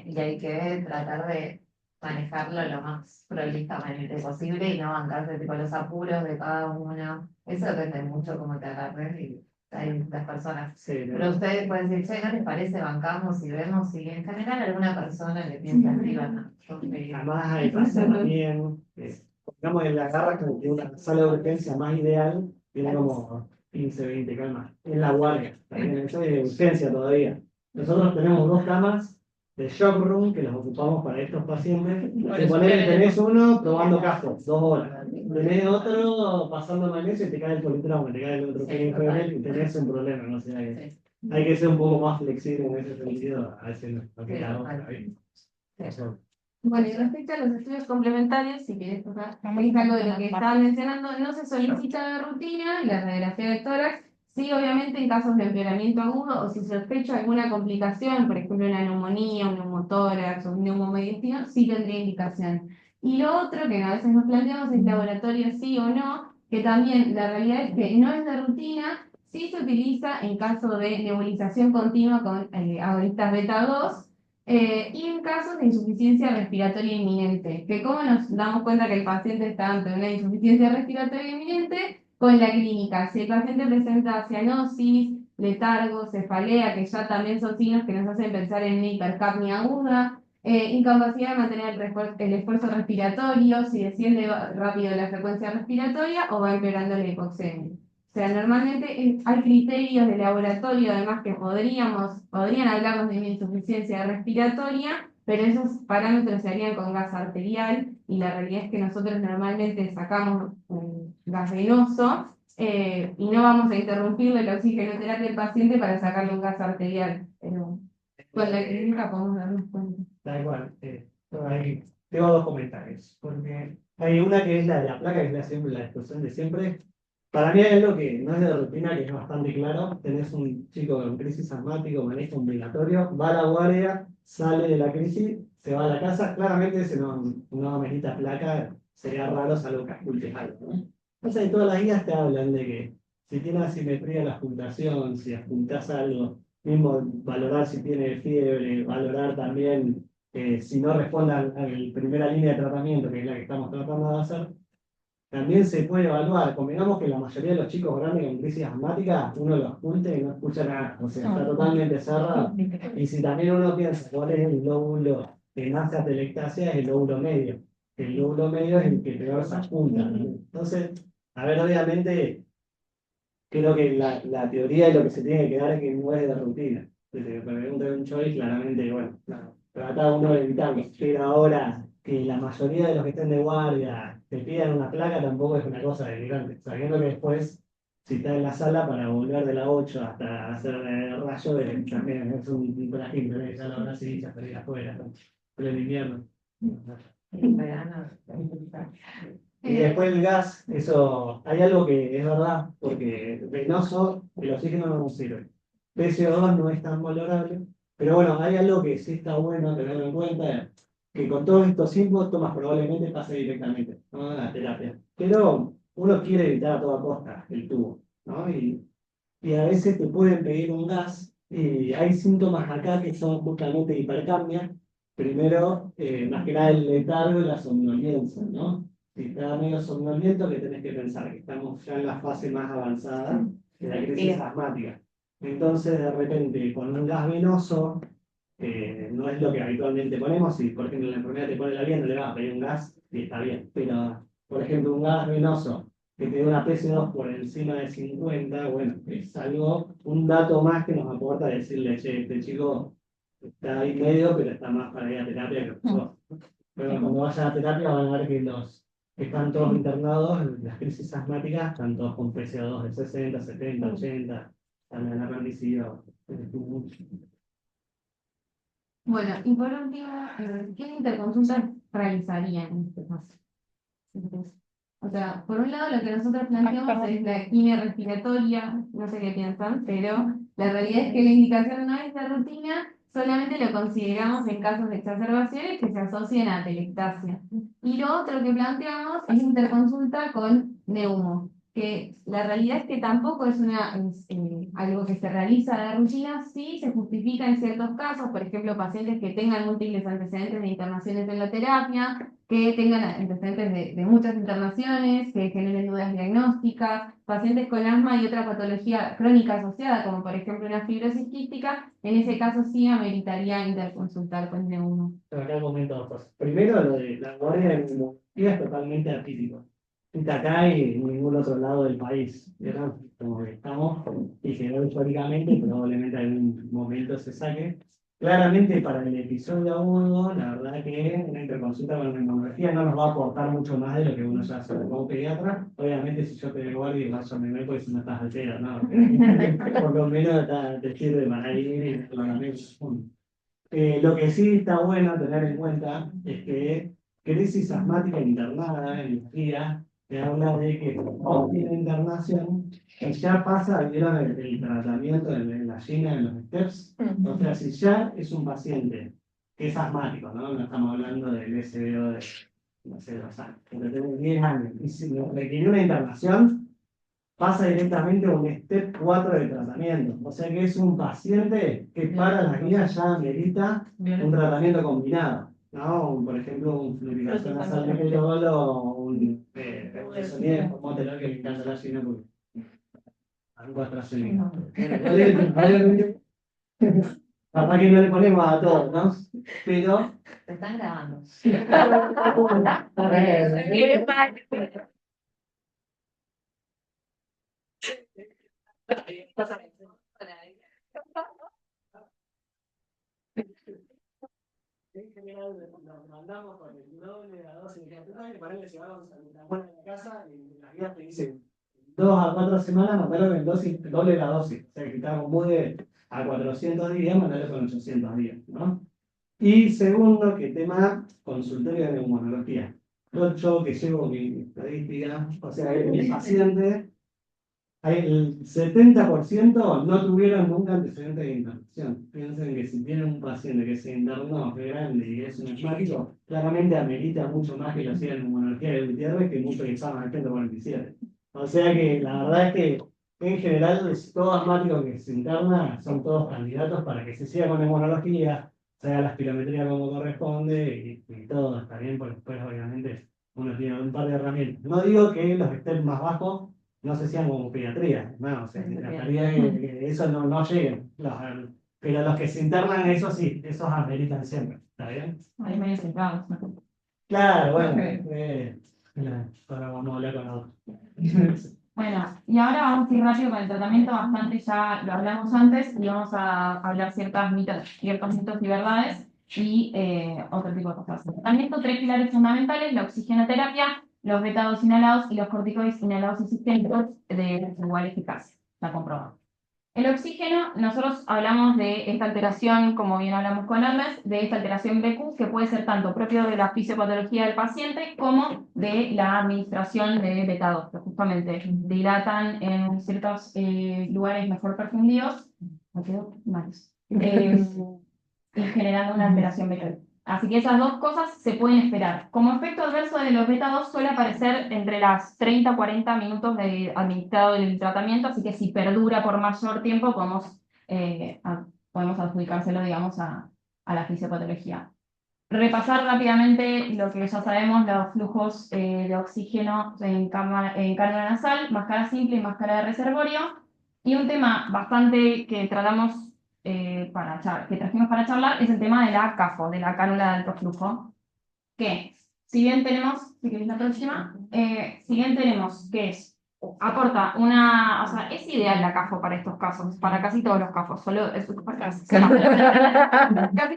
y hay que tratar de manejarlo lo más prolijamente posible y no bancarse tipo los apuros de cada uno. Eso depende mucho cómo te agarres y hay las personas. Sí, Pero ustedes pueden decir, che, ¿no les parece? Bancamos y vemos si en general alguna persona le piensa arriba, ¿no? Además, hay pacientes también, digamos, en la garra como que una sala de urgencia más ideal tiene como 15, 20 camas. En la guardia, también eso es de urgencia todavía. Nosotros tenemos 2 camas de shock room que las ocupamos para estos pacientes. Se pone que tenés uno probando casos, 2 horas. Tenés otro pasando magnesio y te cae el politrauma, te cae el otro que es febril y tenés un problema, no sé. Hay que ser un poco más flexible en ese sentido, a veces no queda otra, ¿viste? Eso. Bueno, y respecto a los estudios complementarios, si querés tocar, es algo de lo que estaba mencionando, no se solicita de rutina la radiografía de tórax, sí, obviamente en casos de empeoramiento agudo o si sospecha alguna complicación, por ejemplo una neumonía, un neumotórax o un neumomediastino, sí tendría indicación. Y lo otro que a veces nos planteamos es laboratorio sí o no, que también la realidad es que no es de rutina, sí se utiliza en caso de nebulización continua con agonistas beta 2 y en casos de insuficiencia respiratoria inminente, que cómo nos damos cuenta que el paciente está ante una insuficiencia respiratoria inminente con la clínica. Si el paciente presenta cianosis, letargo, cefalea, que ya también son signos que nos hacen pensar en una hipercapnia aguda, incapacidad de mantener el esfuerzo respiratorio, si desciende rápido la frecuencia respiratoria o va empeorando la hipoxemia. O sea, normalmente hay criterios de laboratorio, además que podrían hablarnos de una insuficiencia respiratoria, pero esos parámetros se harían con gas arterial y la realidad es que nosotros normalmente sacamos un gas venoso y no vamos a interrumpirle la oxigenoterapia al paciente para sacarle un gas arterial. Pero con la clínica podemos darnos cuenta. Da igual. Tengo 2 comentarios. Porque hay una que es la de la placa, que es la explosión de siempre. Para mí hay algo que no es de rutina, que es bastante claro. Tenés un chico con crisis asmático, manejo ambulatorio, va a la guardia, sale de la crisis, se va a la casa. Claramente ese no amerita placa, sería raro salvo que ocultes algo, ¿no? Entonces, todas las guías te hablan de que si tiene asimetría la puntuación, si apuntás algo, mismo valorar si tiene fiebre, valorar también si no responde a la primera línea de tratamiento, que es la que estamos tratando de hacer, también se puede evaluar. Convengamos que la mayoría de los chicos grandes con crisis asmática, uno los oculta y no escucha nada, o sea, está totalmente cerrado. Y si también uno piensa cuál es el lóbulo que nace atelectasia, es el lóbulo medio. El lóbulo medio es el que peor se apunta, ¿no? Entonces, a ver, obviamente, creo que la teoría de lo que se tiene que dar es que no es de rutina. Si te preguntan un choice, claramente, bueno, trata uno de evitarlo. Pero ahora, que la mayoría de los que estén de guardia te pidan una placa, tampoco es una cosa delirante. Sabiendo que después, si estás en la sala para volver de la 8 hasta hacer rayo, también es un trajín, ¿no? Ya la hora sí, ya estaría afuera, ¿no? Pero en invierno. En verano. Y después el gas, eso, hay algo que es verdad, porque venoso, el oxígeno no nos sirve. PCO2 no es tan valorable, pero bueno, hay algo que sí está bueno tenerlo en cuenta, que con todos estos síntomas probablemente pase directamente, ¿no? A la terapia. Pero uno quiere evitar a toda costa el tubo, ¿no? Y a veces te pueden pedir un gas, y hay síntomas acá que son justamente hipercapnia. Primero, más que nada el letargo y la somnolencia, ¿no? Si está medio somnoliento, que tenés que pensar que estamos ya en la fase más avanzada de la crisis asmática. Entonces, de repente, con un gas venoso, no es lo que habitualmente ponemos. Si, por ejemplo, la enfermedad te pone la vía, no le vas a pedir un gas y está bien. Pero, por ejemplo, un gas venoso que te dé una PC2 por encima de 50, bueno, es algo, un dato más que nos aporta decirle, che, este chico está ahí medio, pero está más para ir a terapia que vos. Pero cuando vayan a terapia van a ver que los que están todos internados, las crisis asmáticas, están todos con PCO2 de 60, 70, 80, también han recibido mucho. Bueno, y por último, ¿qué interconsulta realizarían en este caso? O sea, por un lado lo que nosotros planteamos es la quimio respiratoria, no sé qué piensan, pero la realidad es que la indicación no es de rutina, solamente lo consideramos en casos de exacerbaciones que se asocian a telectasia. Y lo otro que planteamos es interconsulta con neumo, que la realidad es que tampoco es algo que se realiza de rutina, sí se justifica en ciertos casos, por ejemplo, pacientes que tengan múltiples antecedentes de internaciones en la terapia, que tengan antecedentes de muchas internaciones, que generen dudas diagnósticas, pacientes con asma y otra patología crónica asociada, como por ejemplo una fibrosis quística, en ese caso sí ameritaría interconsultar con neumo. Pero acá comento dos cosas. Primero, lo de la guardia de neumología es totalmente atípico. Está acá y en ningún otro lado del país. ¿Vieron? Como que estamos, y generó históricamente, probablemente en algún momento se saque. Claramente para el episodio agudo, la verdad que una interconsulta con neumología no nos va a aportar mucho más de lo que uno ya hace como pediatra. Obviamente si yo te guardia y vas a meter porque si no estás altera, ¿no? Por lo menos te sirve para ir y por lo menos. Lo que sí está bueno tener en cuenta es que crisis asmática internada en los días te habla de que no tiene internación y ya pasa, vieron el tratamiento de la Gina en los steps. O sea, si ya es un paciente que es asmático, ¿no? No estamos hablando del SBO de, no sé, 2 años, pero tiene 10 años y si requiere una internación, pasa directamente a un step 4 de tratamiento. O sea que es un paciente que para la guía ya amerita un tratamiento combinado, ¿no? Por ejemplo, un fluoridación nasal de gelol o un sonido de formoterol que me encanta la Gina porque algo AstraZeneca. Capaz que no le ponemos a todos, ¿no? Pero Se están grabando. en general nos mandamos con el doble de la dosis de captura y para que llevamos a la buena de la casa y las guías te dicen 2 a 4 semanas mandarlo con el doble de la dosis. O sea que estamos muy a 400 días, mandarlo con 800 días, ¿no? Y segundo, que tema consultorio de neumonología. Yo que llevo mi estadística, o sea, mi paciente, el 70% no tuvieron nunca antecedentes de internación. Piensen que si tienen un paciente que se internó, que es grande y es un asmático, claramente amerita mucho más que lo hacía en neumonología de Gutiérrez que muchos que estaban al 147. O sea que la verdad es que en general todo asmático que se interna son todos candidatos para que se siga con neumonología, se haga la espirometría como corresponde y todo está bien, porque después obviamente uno tiene un par de herramientas. No digo que los estén más bajos no se sean como pediatría, no, o sea, trataría que eso no llegue. Pero los que se internan, eso sí, esos ameritan siempre, ¿está bien? Ahí medio centrados. Claro, bueno, ahora vamos a hablar con otros. Bueno, y ahora vamos a ir rápido con el tratamiento, bastante ya lo hablamos antes, y vamos a hablar ciertos mitos y verdades y otro tipo de cosas. Tratamiento, 3 pilares fundamentales: la oxigenoterapia, los beta-2 inhalados y los corticoides inhalados y sistémicos de igual eficacia, está comprobado. El oxígeno, nosotros hablamos de esta alteración, como bien hablamos con Hermes, de esta alteración BQ, que puede ser tanto propio de la fisiopatología del paciente como de la administración de beta-2, que justamente dilatan en ciertos lugares mejor perfundidos, y generando una alteración beta. Así que esas dos cosas se pueden esperar. Como efecto adverso de los beta-2 suele aparecer entre las 30 a 40 minutos de administrado del tratamiento, así que si perdura por mayor tiempo podemos adjudicárselo, digamos, a la fisiopatología. Repasar rápidamente lo que ya sabemos: los flujos de oxígeno en cánula nasal, máscara simple y máscara de reservorio. Y un tema bastante que tratamos que trajimos para charlar es el tema de la CAFO, de la cánula de alto flujo, que si bien tenemos, si queréis la próxima, si bien tenemos que aporta una, o sea, es ideal la CAFO para estos casos, para casi todos los casos, solo casi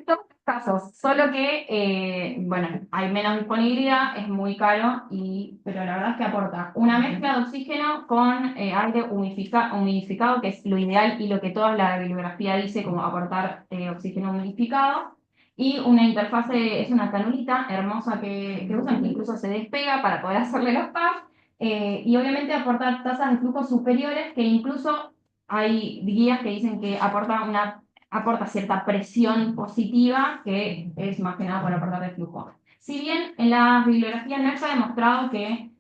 todos los casos, solo que, bueno, hay menos disponibilidad, es muy caro, pero la verdad es que aporta una mezcla de oxígeno con aire humidificado, que es lo ideal y lo que toda la bibliografía dice como aportar oxígeno humidificado. Y una interfase, es una canulita hermosa que usan, que incluso se despega para poder hacerle los puffs. Y obviamente aportar tasas de flujo superiores, que incluso hay guías que dicen que aporta cierta presión positiva, que es más que nada por aportar de flujo. Si bien en la bibliografía no está demostrado que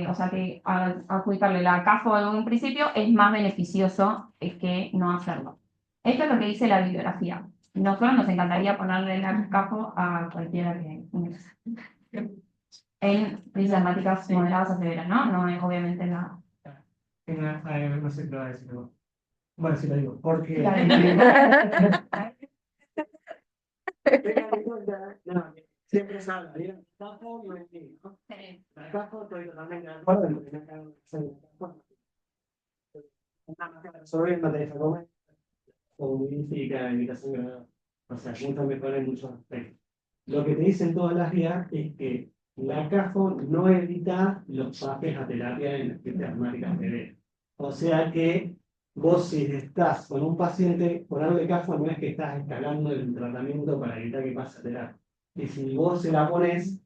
o sea, que adjudicarle la CAFO en un principio es más beneficioso que no hacerlo. Esto es lo que dice la bibliografía. Nosotros nos encantaría ponerle la CAFO a cualquiera que en crisis asmáticas moderadas a severas, ¿no? No es obviamente la... No sé qué va a decir. Bueno, sí lo digo, porque... No, siempre se habla, ¿bien? La CAFO no es mío, ¿no? La CAFO estoy totalmente de acuerdo en que no tenga que ser una máquina resolver, no te deja comer, humidifica, evitación grado. O sea, mucho mejor en muchos aspectos. Lo que te dicen todas las guías es que la CAFO no evita los pases a terapia en las crisis asmáticas severas. O sea que vos, si estás con un paciente por algo de CAFO, no es que estás escalando el tratamiento para evitar que pase a terapia. Y si vos se la pones,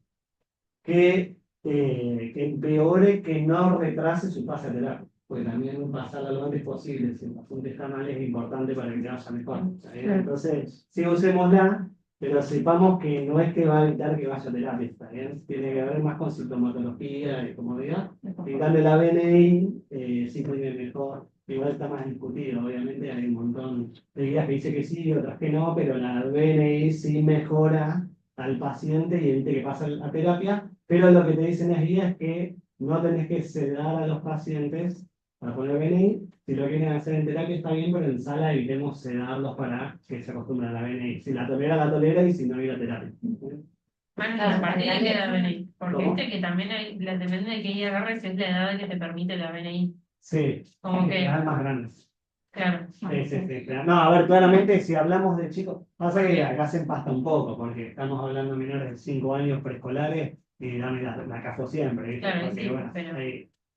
que empeore, que no retrase su pase a terapia. Pues también pasarla lo antes posible. Si el paciente está mal, es importante para que te vaya mejor. Entonces, sí usémosla, pero sepamos que no es que va a evitar que vaya a terapia. ¿Está bien? Tiene que haber más con sintomatología y comodidad. En cambio, la BNI sí tiene mejor. Igual está más discutido, obviamente hay un montón de guías que dice que sí, otras que no, pero la BNI sí mejora al paciente y evite que pase a terapia, pero lo que te dicen las guías es que no tenés que sedar a los pacientes para poner BNI. Si lo quieren hacer en terapia está bien, pero en sala evitemos sedarlos para que se acostumbren a la BNI. Si la tolera y si no, ir a terapia. Bueno, la partida que da BNI, porque ¿Cómo? viste que también depende de qué guía agarres, es la edad que te permite la BNI. Sí, Como que, las más grandes. claro. Sí, claro. No, a ver, claramente si hablamos de chicos, pasa que acá se empasta un poco, porque estamos hablando de menores de 5 años preescolares y dame la CAFO siempre, ¿viste? Claro, Porque, sí, bueno, pero...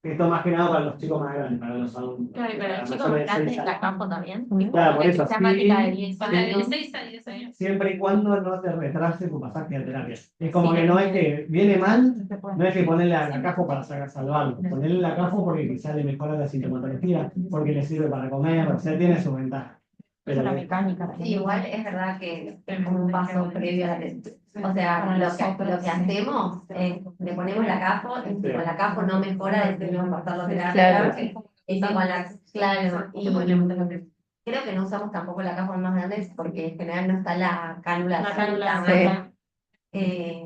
esto más que nada para los chicos más grandes, para los adultos. Claro, y para Para los chicos mayores más de grandes 6 la años. CAFO también. Claro, por eso, Temática de sí, 10 Para de años. 6 a 10 años. siempre y cuando no te retrase tu pasaje a terapia. Es como que no es que viene mal, no es que ponerle a la CAFO para salvarlo, ponerle la CAFO porque quizá le mejora la sintomatología, porque le sirve para comer, o sea, tiene su ventaja. Pero la mecánica. Sí, igual es verdad que es como un paso previo a la tesis. O sea, lo que hacemos es le ponemos la CAFO, y si con la CAFO no mejora, decidimos pasarlo a terapia. Claro. Y si con la, claro, y creo que no usamos tampoco la CAFO más grande porque en general no está la cánula. La cánula, Sí.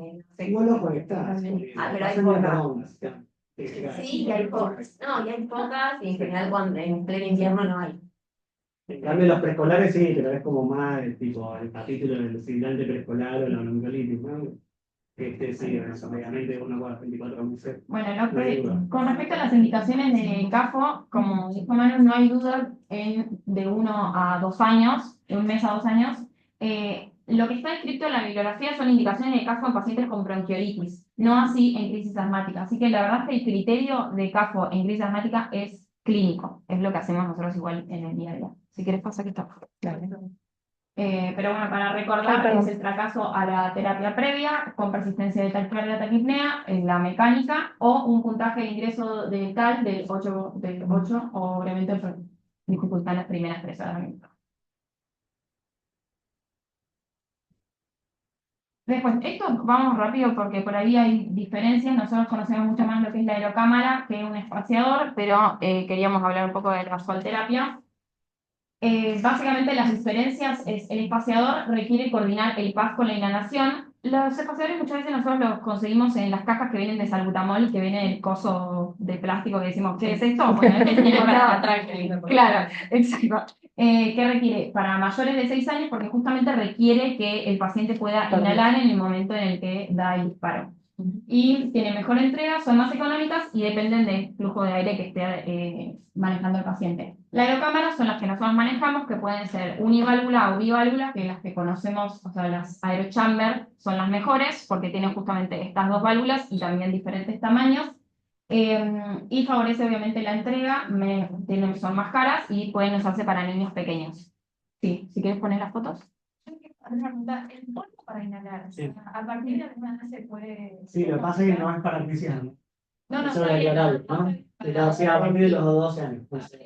No sé. Igual lo conectás. Pero hay pocas. Sí, y hay pocas. No, y hay pocas, y en general cuando en pleno invierno no hay. En cambio, los preescolares sí, pero es como más tipo el capítulo del sibilante preescolar o la bronquiolitis, ¿no? Sí, obviamente uno con 24 meses. Bueno, con respecto a las indicaciones de CAFO, como dijo Manu, no hay duda de 1 a 2 años, de 1 mes a 2 años. Lo que está escrito en la bibliografía son indicaciones de CAFO en pacientes con bronquiolitis, no así en crisis asmática. Así que la verdad es que el criterio de CAFO en crisis asmática es clínico, es lo que hacemos nosotros igual en el día a día. Si quieres pasa que está. Pero bueno, para recordar, es el fracaso a la terapia previa con persistencia de taquicardia, taquipnea, en la mecánica, o un puntaje de ingreso de tal del 8, o obviamente dificultad en las primeras 3 horas. Después, esto vamos rápido porque por ahí hay diferencias. Nosotros conocemos mucho más lo que es la aerocámara que un espaciador, pero queríamos hablar un poco de la terapia. Básicamente las diferencias es el espaciador requiere coordinar el PAF con la inhalación. Los espaciadores muchas veces nosotros los conseguimos en las cajas que vienen de salbutamol, que viene el coso de plástico que decimos, ¿qué es esto? Bueno, este tiene claro, exacto. ¿Qué requiere? Para mayores de 6 años, porque justamente requiere que el paciente pueda inhalar en el momento en el que da el disparo. Y tienen mejor entrega, son más económicas y dependen del flujo de aire que esté manejando el paciente. Las aerocámaras son las que nosotros manejamos, que pueden ser univálvula o biválvula, que las que conocemos, o sea, las aerochamber son las mejores porque tienen justamente estas dos válvulas y también diferentes tamaños. Y favorece obviamente la entrega, son más caras y pueden usarse para niños pequeños. Sí, si quieres poner las fotos. Una pregunta, el polvo para inhalar, Sí. a partir de alguna edad se puede. Sí, lo que pasa es que no es para cristianos. No, no, Eso está es bien, aclarable, ¿no? Pero sí, a partir de los 12 años. Pues.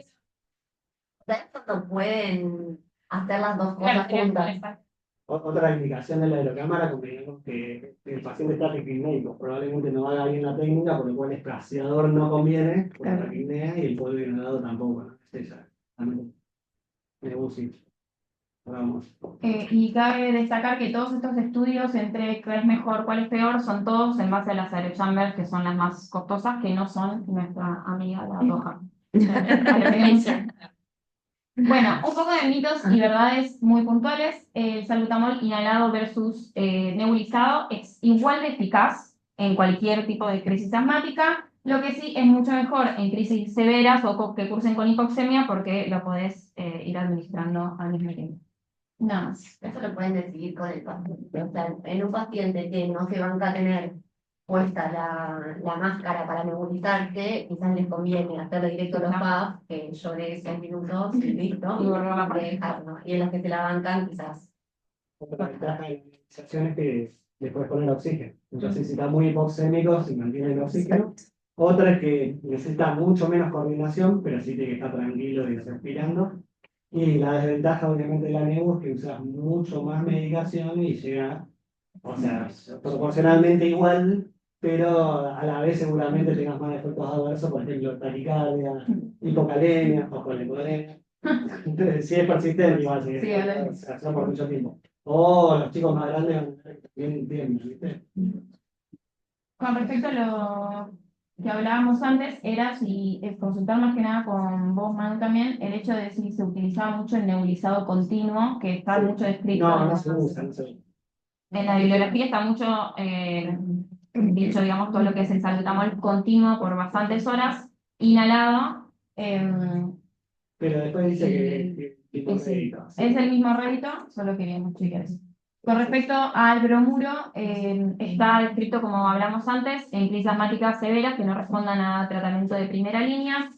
¿Sabes cuando pueden hacer las dos Claro, cosas sería como juntas? esta. Otra indicación de la aerocámara, convengamos que el paciente está taquipnéico, probablemente no haga bien la técnica, por lo cual el espaciador no conviene, porque Claro. taquipnea y el polvo inhalado tampoco, ¿no? Es esa, también. Me gusta. Vamos. Y cabe destacar que todos estos estudios entre cuál es mejor, cuál es peor, son todos en base a las aerochambers, que son las más costosas, que no son nuestra amiga la roja. Bueno, un poco de mitos y verdades muy puntuales. El salbutamol inhalado versus nebulizado es igual de eficaz en cualquier tipo de crisis asmática. Lo que sí es mucho mejor en crisis severas o que cursen con hipoxemia porque lo podés ir administrando al mismo tiempo. Nada más. Eso lo pueden decidir con el paciente. O sea, en un paciente que no se banca a tener puesta la máscara para nebulizarse, quizás les conviene hacerle directo los PAP, que llore 6 minutos y listo, Y borrar la y dejarlo. Y en los que se la bancan, quizás. Otra ventaja de la inmunización es que le puedes poner oxígeno. Entonces, si está muy hipoxémico, se mantiene el oxígeno. Otra es que necesita mucho menos coordinación, pero sí tiene que estar tranquilo y respirando. Y la desventaja, obviamente, de la nebu es que usas mucho más medicación y llega, o sea, proporcionalmente igual, pero a la vez seguramente tengas más efectos adversos, por ejemplo, taquicardia, hipocalemia o colecolemia. Entonces, si es persistente, igual se hace por mucho tiempo. O los chicos más grandes también entienden, ¿viste? Con respecto a lo que hablábamos antes, era si consultar más que nada con vos, Manu, también, el hecho de si se utilizaba mucho el nebulizado continuo, que está mucho descrito. No, no se usa, no se usa. En la bibliografía está mucho dicho, digamos, todo lo que es el salbutamol continuo por bastantes horas, inhalado. Pero después dice que tipo Es, rédito, así. es el mismo rédito, solo que bien chicas. Con respecto al bromuro, está descrito, como hablamos antes, en crisis asmáticas severas que no respondan a tratamiento de primera línea.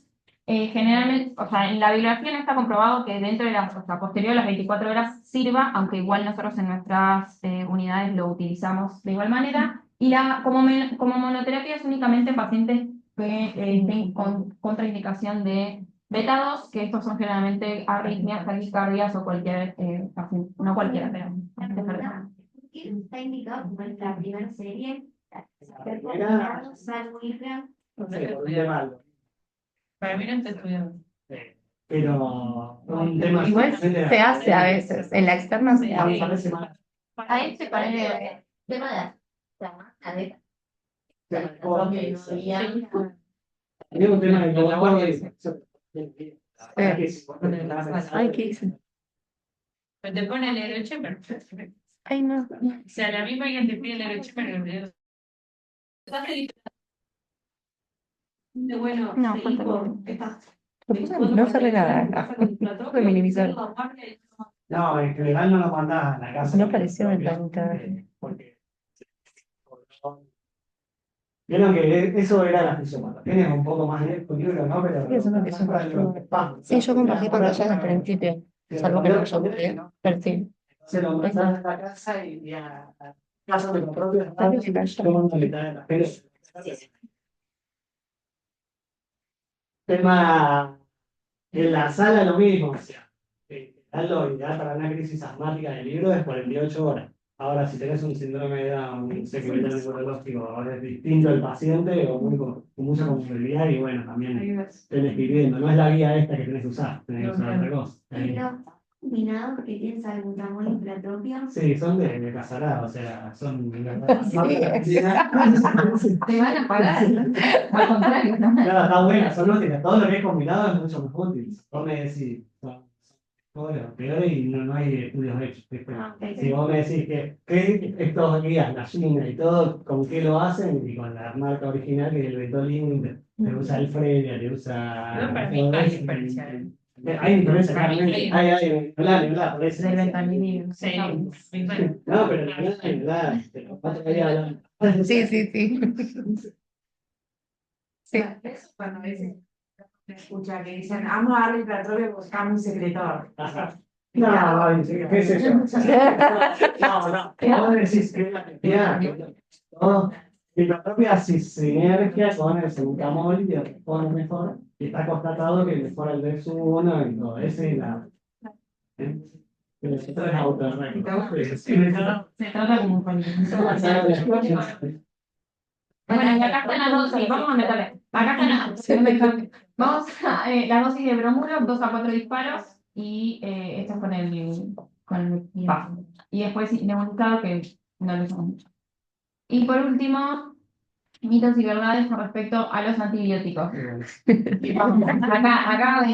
Generalmente, o sea, en la bibliografía no está comprobado que dentro de las, o sea, posterior a las 24 horas sirva, aunque igual nosotros en nuestras unidades lo utilizamos de igual manera. Y como monoterapia es únicamente en pacientes que estén con contraindicación de beta 2, que estos son generalmente arritmias, taquicardias o cualquier paciente, no cualquiera, pero ¿Por qué está indicado como en la primera serie? primera- Salmuira. No sé, por un tema. Para mí no está estudiando. Pero un tema. Igual se hace a veces, en la externa se A mí hace. parece mal. A este panel tema de la máscara de Había un tema de Ay, ¿qué hice? Pero te pone el derecho, perfecto. Ay, no. O sea, la misma que te pide el derecho, pero Bueno, No, seguí falta con estas. No sale nada. Fue minimizar. No, en general no lo mandaba a la casa. No apareció en el planeta. Porque. Vieron que eso era la fisiopatogenia, un poco más lejos, libro, ¿no? Pero. Sí, eso no que Sí, yo compartí pantalla al principio, salvo que no yo perfil. Se lo mandaban a la casa y a casa de los propios padres, tomando mitad de las pelas. Tema en la sala lo mismo, o sea, lo ideal para una crisis asmática del libro es 48 horas. Ahora, si tenés un síndrome de Down, un secretario neurológico, ahora es distinto el paciente o con mucha comorbilidad y bueno, también tenés que ir viendo. No es la guía esta que tenés que usar, tenés que usar otra cosa. ¿Y los combinados que tienen salbutamol y platropio? Sí, son de casará, o sea, son. Te van a pagar. Al contrario, ¿no? Claro, está buena, son útiles. Todo lo que es combinado es mucho más útil. Vos me decís, son Bueno, peor y no hay estudios hechos. ¿Viste? Ah, ok. Si vos me decís que estos guías, la China y todo, ¿con qué lo hacen? Y con la marca original que es el Ventolin, le usa el Frenia, le usa. No, para mí todo hay eso. diferencia. Hay diferencia, Para mí claramente. Hablar, por eso. Del ventanillo. Sí, No, pero hablar, pero otro día hablamos. Sí, sí, sí. Sí. Eso cuando a veces se escucha que dicen, vamos a darle petróleo, buscamos un secretor. Ajá. No, ¿qué es eso? No, vos decís que la energía, todo, y la propia sinergia con el cebutamol y responde mejor, y está constatado que mejora el DEX1 y todo eso, y la. Pero esto es autorreglo. Se trata como un Bueno, y acá están las dosis, vamos a meterle. Acá están vamos a la dosis de bromuro, 2 a 4 disparos, y esto es con el PAF. Y después nebulizado, que no lo usamos mucho. Y por último, mitos y verdades con respecto a los antibióticos. Acá no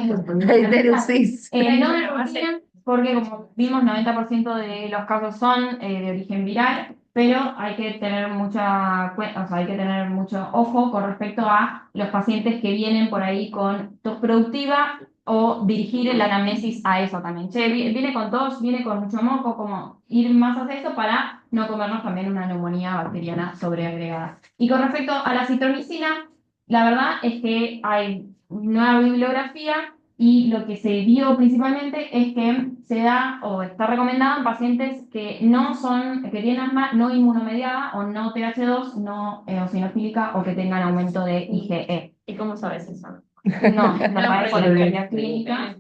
de rutina, porque como vimos, 90% de los casos son de origen viral, pero hay que tener hay que tener mucho ojo con respecto a los pacientes que vienen por ahí con tos productiva o dirigir la anamnesis a eso también. Che, viene con tos, viene con mucho moco, como ir más hacia eso para no comernos también una neumonía bacteriana sobreagregada. Y con respecto a la citromicina, la verdad es que hay nueva bibliografía y lo que se vio principalmente es que se da o está recomendado en pacientes que que tienen asma no inmunomediada o no TH2, no eosinofílica o que tengan aumento de IgE. ¿Y cómo sabes eso? No, me parece por la historia clínica.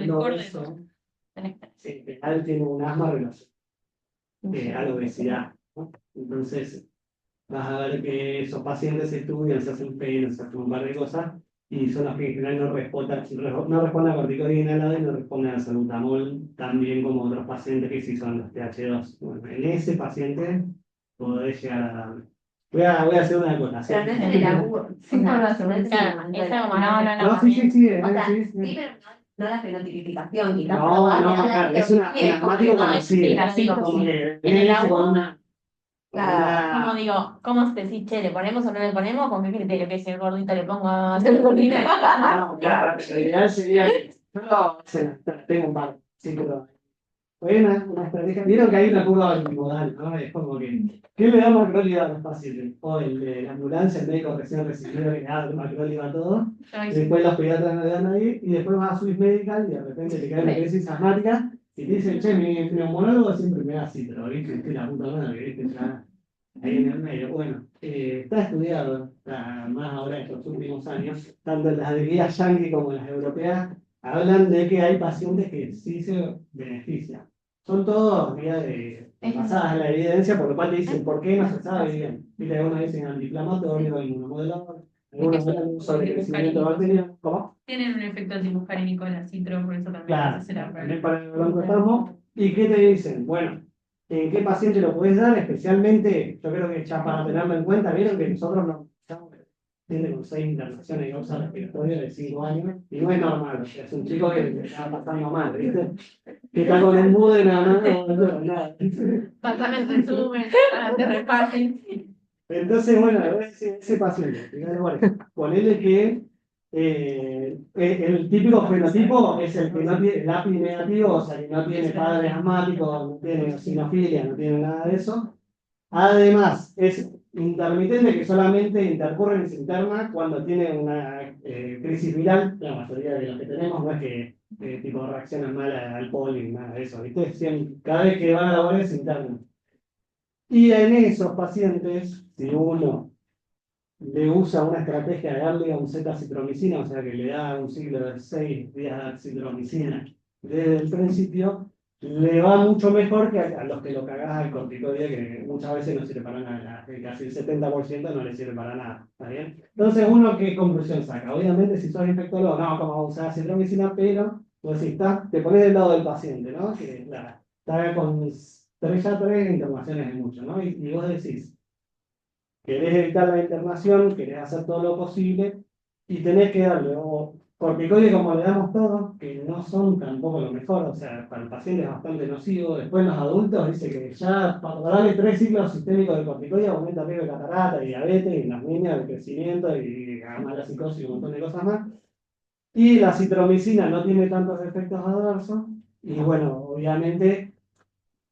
No, eso, en general tiene un asma relacionado a la obesidad, ¿no? Entonces, vas a ver que esos pacientes se estudian, se hacen penas, se hacen un par de cosas, y son los que en general no responden a corticoide inhalado y no responden a salbutamol tan bien como otros pacientes que sí son los TH2. Bueno, en ese paciente podés llegar a darle. Voy a hacer una acotación. Pero no es en el agudo. Sí, por razón. No es en el momento de la- No, sí, O sea, sí. sí, pero no la fenotipificación, quizás. No, pero claro, es un asmático conocido. Como que En el viene agudo, con una. como digo, ¿cómo te decís, che, le ponemos o no le ponemos? ¿Con qué criterio? Que si el gordito le pongo a hacer gordita. No, claro, pero lo ideal sería que. No, tengo un par, sí, pero. Fue una estrategia. Vieron que hay una curva bimodal, ¿no? Es como que. ¿Qué le da macrólido a los pacientes? O el de la ambulancia, el médico recién recibido que le da macrólido a todo. Después los pediatras no le dan a nadie. Y después vas a Swiss Medical y de repente te cae una crisis asmática. Y te dicen, che, mi neumólogo siempre me da así, pero viste, que la puta madre, viste, está ahí en el medio. Bueno, está estudiado, está más ahora estos últimos años, tanto en las de guías yankee como en las europeas, hablan de que hay pacientes que sí se benefician. Son todos guías basadas en la evidencia, por lo cual te dicen por qué no se sabe bien. Viste, algunos dicen antiinflamatorio, inmunomodulador, algunos hablan sobre crecimiento bacteriano. ¿Cómo? Tienen un efecto antimuscarínico en la citro, por eso también Claro, será también para el broncoespasmo. ¿Y qué te dicen? Bueno, ¿en qué paciente lo puedes dar? Especialmente, yo creo que ya para tenerlo en cuenta, vieron que nosotros no estamos con 6 internaciones de causa respiratoria de 5 años, y no es normal, o sea, es un chico que está pasando mal, ¿viste? Que está con un mudo y nada más, no, nada. Pásame el resumen, para que repasen. Entonces, bueno, ese paciente, fíjate, bueno, ponele que el típico fenotipo es el que no tiene el API negativo, o sea, que no tiene padres asmáticos, no tiene sinofilia, no tiene nada de eso. Además, es intermitente que solamente intercurre y se interna cuando tiene una crisis viral. La mayoría de los que tenemos no es que tipo reaccionan mal al polen, nada de eso, ¿viste? Cada vez que van a laborar se internan. Y en esos pacientes, si uno le usa una estrategia de darle un Z-citromicina, o sea que le da un ciclo de 6 días de citromicina desde el principio, le va mucho mejor que a los que lo cagás al corticoide, que muchas veces no sirve para nada, casi el 70% no le sirve para nada, ¿está bien? Entonces, uno, ¿qué conclusión saca? Obviamente, si sos infectólogo, no, ¿cómo vamos a usar citromicina? Pero, pues si te pones del lado del paciente, ¿no? Que está con 3 internaciones de mucho, ¿no? Y vos decís, querés evitar la internación, querés hacer todo lo posible, y tenés que darle o corticoides como le damos todos, que no son tampoco lo mejor, o sea, para el paciente es bastante nocivo. Después en los adultos dice que ya para darle 3 ciclos sistémicos de corticoides aumenta el riesgo de catarata y diabetes, y en las niñas de crecimiento, y además la psicosis y un montón de cosas más. Y la citromicina no tiene tantos efectos adversos, y bueno, obviamente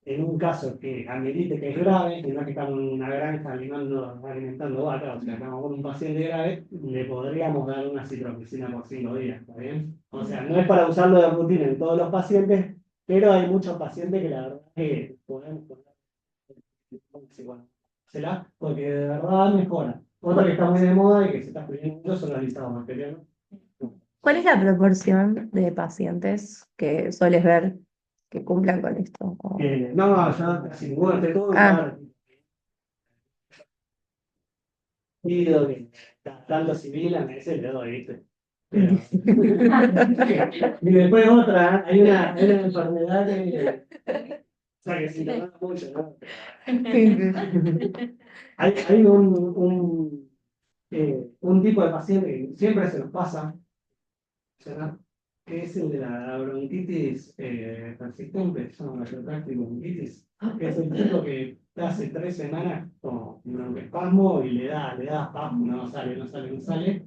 en un caso que amerite que es grave, que no es que estamos en una granja alimentando vacas, o sea, estamos con un paciente grave, le podríamos dar una citromicina por 5 días, ¿está bien? O sea, no es para usarlo de rutina en todos los pacientes, pero hay muchos pacientes que la verdad que podemos poner, porque de verdad mejora. Otra que está muy de moda y que se está pidiendo son los lisados bacterianos. ¿Cuál es la proporción de pacientes que sueles ver que cumplan con esto? No, yo casi ninguno, te todo pido que tanto civil a veces le doy, ¿viste? Pero... y después otra, hay una enfermedad que, o sea, que se interna mucho, ¿no? Hay un tipo de paciente que siempre se nos pasa, ¿no? Que es el de la bronquitis persistente, se llama la bronquitis, que es el tipo que hace 3 semanas con broncoespasmo y le da espasmo, no sale, no sale, no sale.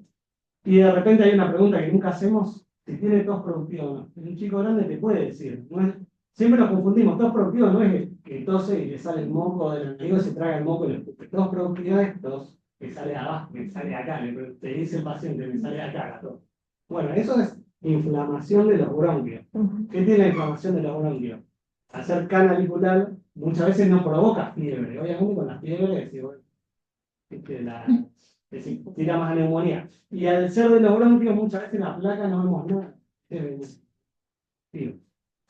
Y de repente hay una pregunta que nunca hacemos, si tiene tos productiva o no. Un chico grande te puede decir, no es, siempre nos confundimos, tos productiva no es que tose y le sale el moco del nariz y se traga el moco y le escupe. Tos productiva es tos que sale de abajo, que sale de acá, te dice el paciente, me sale de acá la tos. Bueno, eso es inflamación de los bronquios. ¿Qué tiene la inflamación de los bronquios? Hacer canalicular muchas veces no provoca fiebre. Obviamente con la fiebre tira más a neumonía. Y al ser de los bronquios muchas veces en la placa no vemos nada.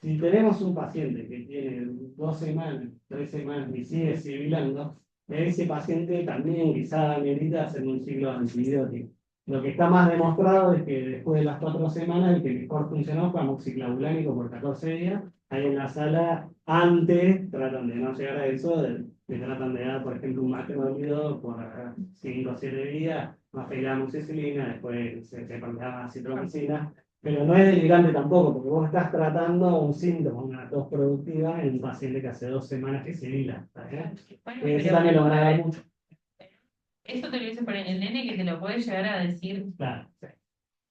Si tenemos un paciente que tiene 2 semanas, 3 semanas y sigue sibilando, ese paciente también quizá necesita hacer un ciclo de antibióticos. Lo que está más demostrado es que después de las 4 semanas, el que mejor funcionó fue amoxiclavulánico por 14 días. Ahí en la sala, antes, tratan de no llegar a eso, le tratan de dar, por ejemplo, un macrolído por 5 o 7 días, más la amoxicilina, después se cambiaba a citromicina. Pero no es delirante tampoco, porque vos estás tratando un síntoma, una tos productiva en un paciente que hace 2 semanas que se hila. Bueno, Eso pero también lo van a dar mucho. eso te lo dice por el nene que te lo puede llegar a decir Claro, sí.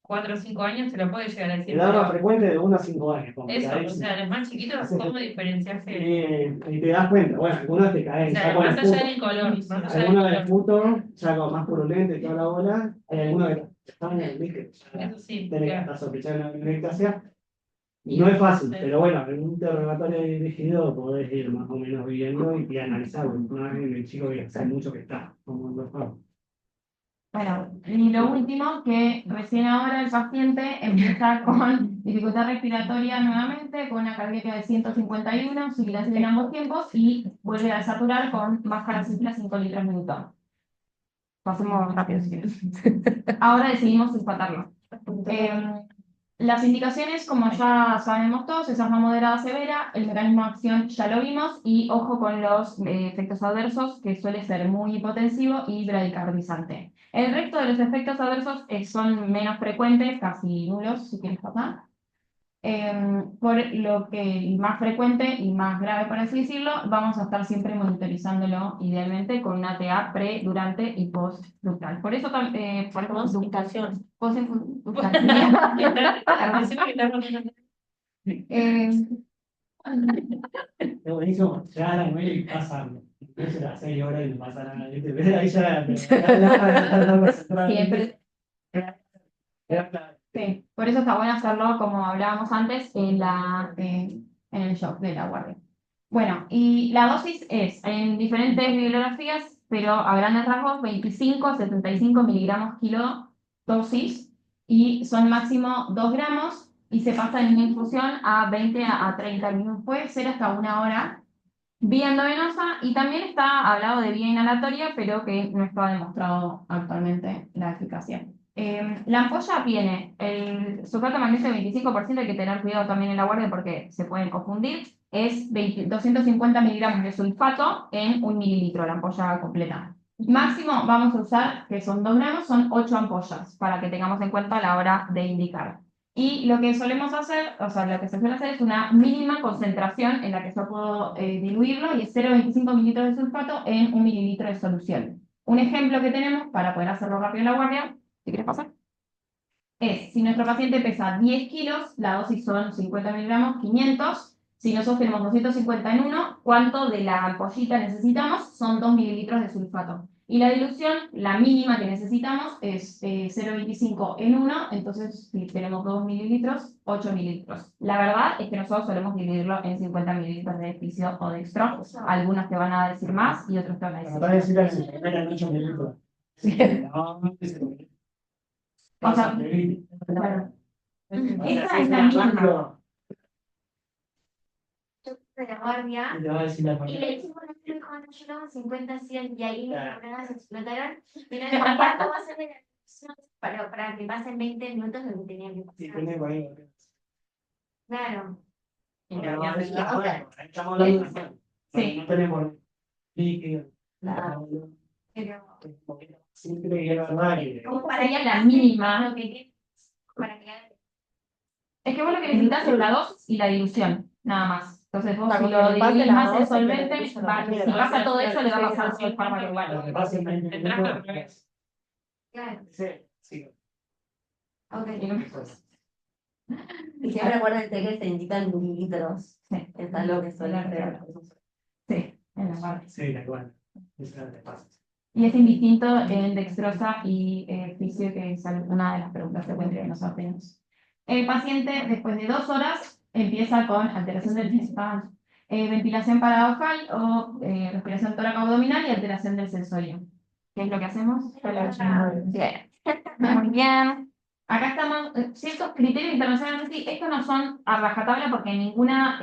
4 o 5 años, te lo puede llegar a decir. Edad más pero frecuente de 1 a 5 años. Como eso, ahí, o sea, los más chiquitos, ¿cómo diferenciarse? y te das cuenta, bueno, algunos te O caen. sea, Ya con más el allá puto, del color, más allá del algunos del color. puto, ya con más purulento y toda la bola, hay algunos que están en el que Eso sí, tienen que claro. estar sospechados de una ictasia. No es fácil, pero bueno, en un interrogatorio dirigido podés ir más o menos viendo y analizarlo. No es el chico que hace mucho que está, como en los juegos. Bueno, y lo último, que recién ahora el paciente empieza con dificultad respiratoria nuevamente, con una cardíaca de 151, sibilancia en ambos tiempos y vuelve a saturar con máscara simple a 5 litros minuto. Pasemos rápido si quieres. Ahora decidimos empatarlo. Las indicaciones, como ya sabemos todos, es asma moderada severa, el mecanismo de acción ya lo vimos y ojo con los efectos adversos, que suele ser muy hipotensivo y bradicardizante. El resto de los efectos adversos son menos frecuentes, casi nulos, si quieres pasar. Por lo que el más frecuente y más grave, por así decirlo, vamos a estar siempre monitorizándolo idealmente con una TA pre, durante y post-ductal. Por eso también, Post-inductación. Post-inductación. Es buenísimo, ya a la 9 y pasan, entonces a las 6 horas y no pasa nada, ¿viste? Pero ahí ya Siempre. Sí, por eso está bueno hacerlo, como hablábamos antes, en el shock de la guardia. Bueno, y la dosis es en diferentes bibliografías, pero a grandes rasgos 25 a 75 miligramos kilo dosis y son máximo 2 gramos y se pasa en una infusión a 20 a 30 minutos, puede ser hasta 1 hora, vía endovenosa y también está hablado de vía inhalatoria, pero que no está demostrado actualmente la eficacia. La ampolla viene, el sulfato de magnesio 25%, hay que tener cuidado también en la guardia porque se pueden confundir, es 250 miligramos de sulfato en 1 mililitro, la ampolla completa. Máximo vamos a usar, que son 2 gramos, son 8 ampollas, para que tengamos en cuenta a la hora de indicar. Y lo que solemos hacer, o sea, lo que se suele hacer es una mínima concentración en la que yo puedo diluirlo y es 0,25 mililitros de sulfato en 1 mililitro de solución. Un ejemplo que tenemos para poder hacerlo rápido en la guardia, si quieres pasar, es si nuestro paciente pesa 10 kilos, la dosis son 50 miligramos, 500. Si nosotros tenemos 250 en uno, ¿cuánto de la ampollita necesitamos? Son 2 mililitros de sulfato. Y la dilución, la mínima que necesitamos es 0,25 en uno, entonces si tenemos 2 mililitros, 8 mililitros. La verdad es que nosotros solemos dividirlo en 50 mililitros de fisio o dextro. Algunos te van a decir más y otros te van a decir Para decir menos. que se metan 8 minutos. Sí. No, O sea, claro. Esta es la mínima. Yo de la guardia Y te va a decir la y familia. le dijimos, no quiero dejar yo no, 50, 100 y ahí mis neuronas explotaron. Pero ¿cuánto va a ser de la explosión para que pasen 20 minutos lo que tenía que Sí, pasar? tiene por ahí. Claro. Pero estamos hablando de fuego. Sí. No tenemos líquido. Pero Siempre que era verdad que ¿cómo Sería la mínima. lo que tiene para que Es que vos lo que necesitas es la dosis y la dilución, nada más. Entonces vos O sea, si con lo que le pase diluís la más el dosis, que le solvente, diluya lo va, que si quiera. pasa todo eso, le va a pasar todo el fármaco lo igual. que pasa en 20 minutos. Claro, Sí, sí. ok. Y siempre acuérdense que se indican mililitros. Sí. Es algo que suele ser. Sí, en la parte. Sí, de acuerdo. Eso te pasa. Y es indistinto en dextrosa y fisio, que es una de las preguntas frecuentes que nosotros tenemos. El paciente, después de 2 horas, empieza con alteración del ventilación paradojal o respiración tóraco abdominal y alteración del sensorio. ¿Qué es lo que hacemos? Bien. Muy bien. Acá estamos, ciertos criterios internacionales, sí, estos no son a rajatabla porque en ninguna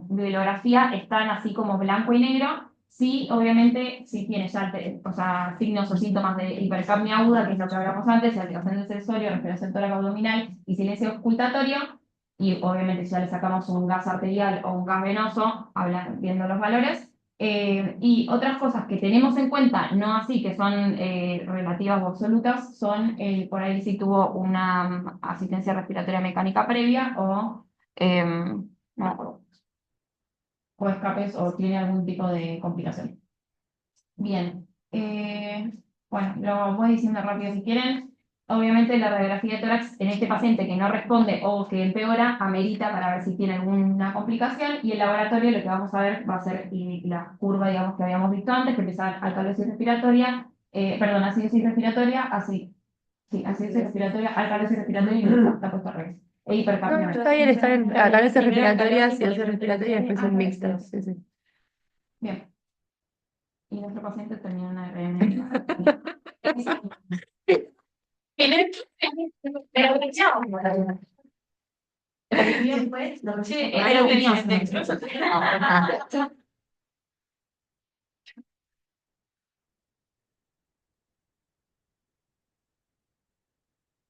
bibliografía están así como blanco y negro. Sí, obviamente, si tiene ya o sea, signos o síntomas de hipercapnia aguda, que es lo que hablamos antes, alteración del sensorio, respiración tóraco abdominal y silencio auscultatorio, y obviamente si ya le sacamos un gas arterial o un gas venoso, viendo los valores. Y otras cosas que tenemos en cuenta, no así que son relativas o absolutas, son por ahí si tuvo una asistencia respiratoria mecánica previa o, no me acuerdo, o escapes o tiene algún tipo de complicación. Bien, bueno, lo voy diciendo rápido si quieren. Obviamente la radiografía de tórax en este paciente que no responde o que empeora amerita para ver si tiene alguna complicación y el laboratorio lo que vamos a ver va a ser la curva, digamos, que habíamos visto antes, que empieza alcalosis respiratoria, perdón, acidosis respiratoria, así, sí, acidosis respiratoria, alcalosis respiratoria y está puesto al revés. E hipercapnia. Está bien. Acá a veces respiratorias y veces respiratorias después son mixtas. Sí, sí. Bien. Y nuestro paciente termina una RM. Pero chao. Bien, pues, Che, ahí lo tenías tenías. dextrosa.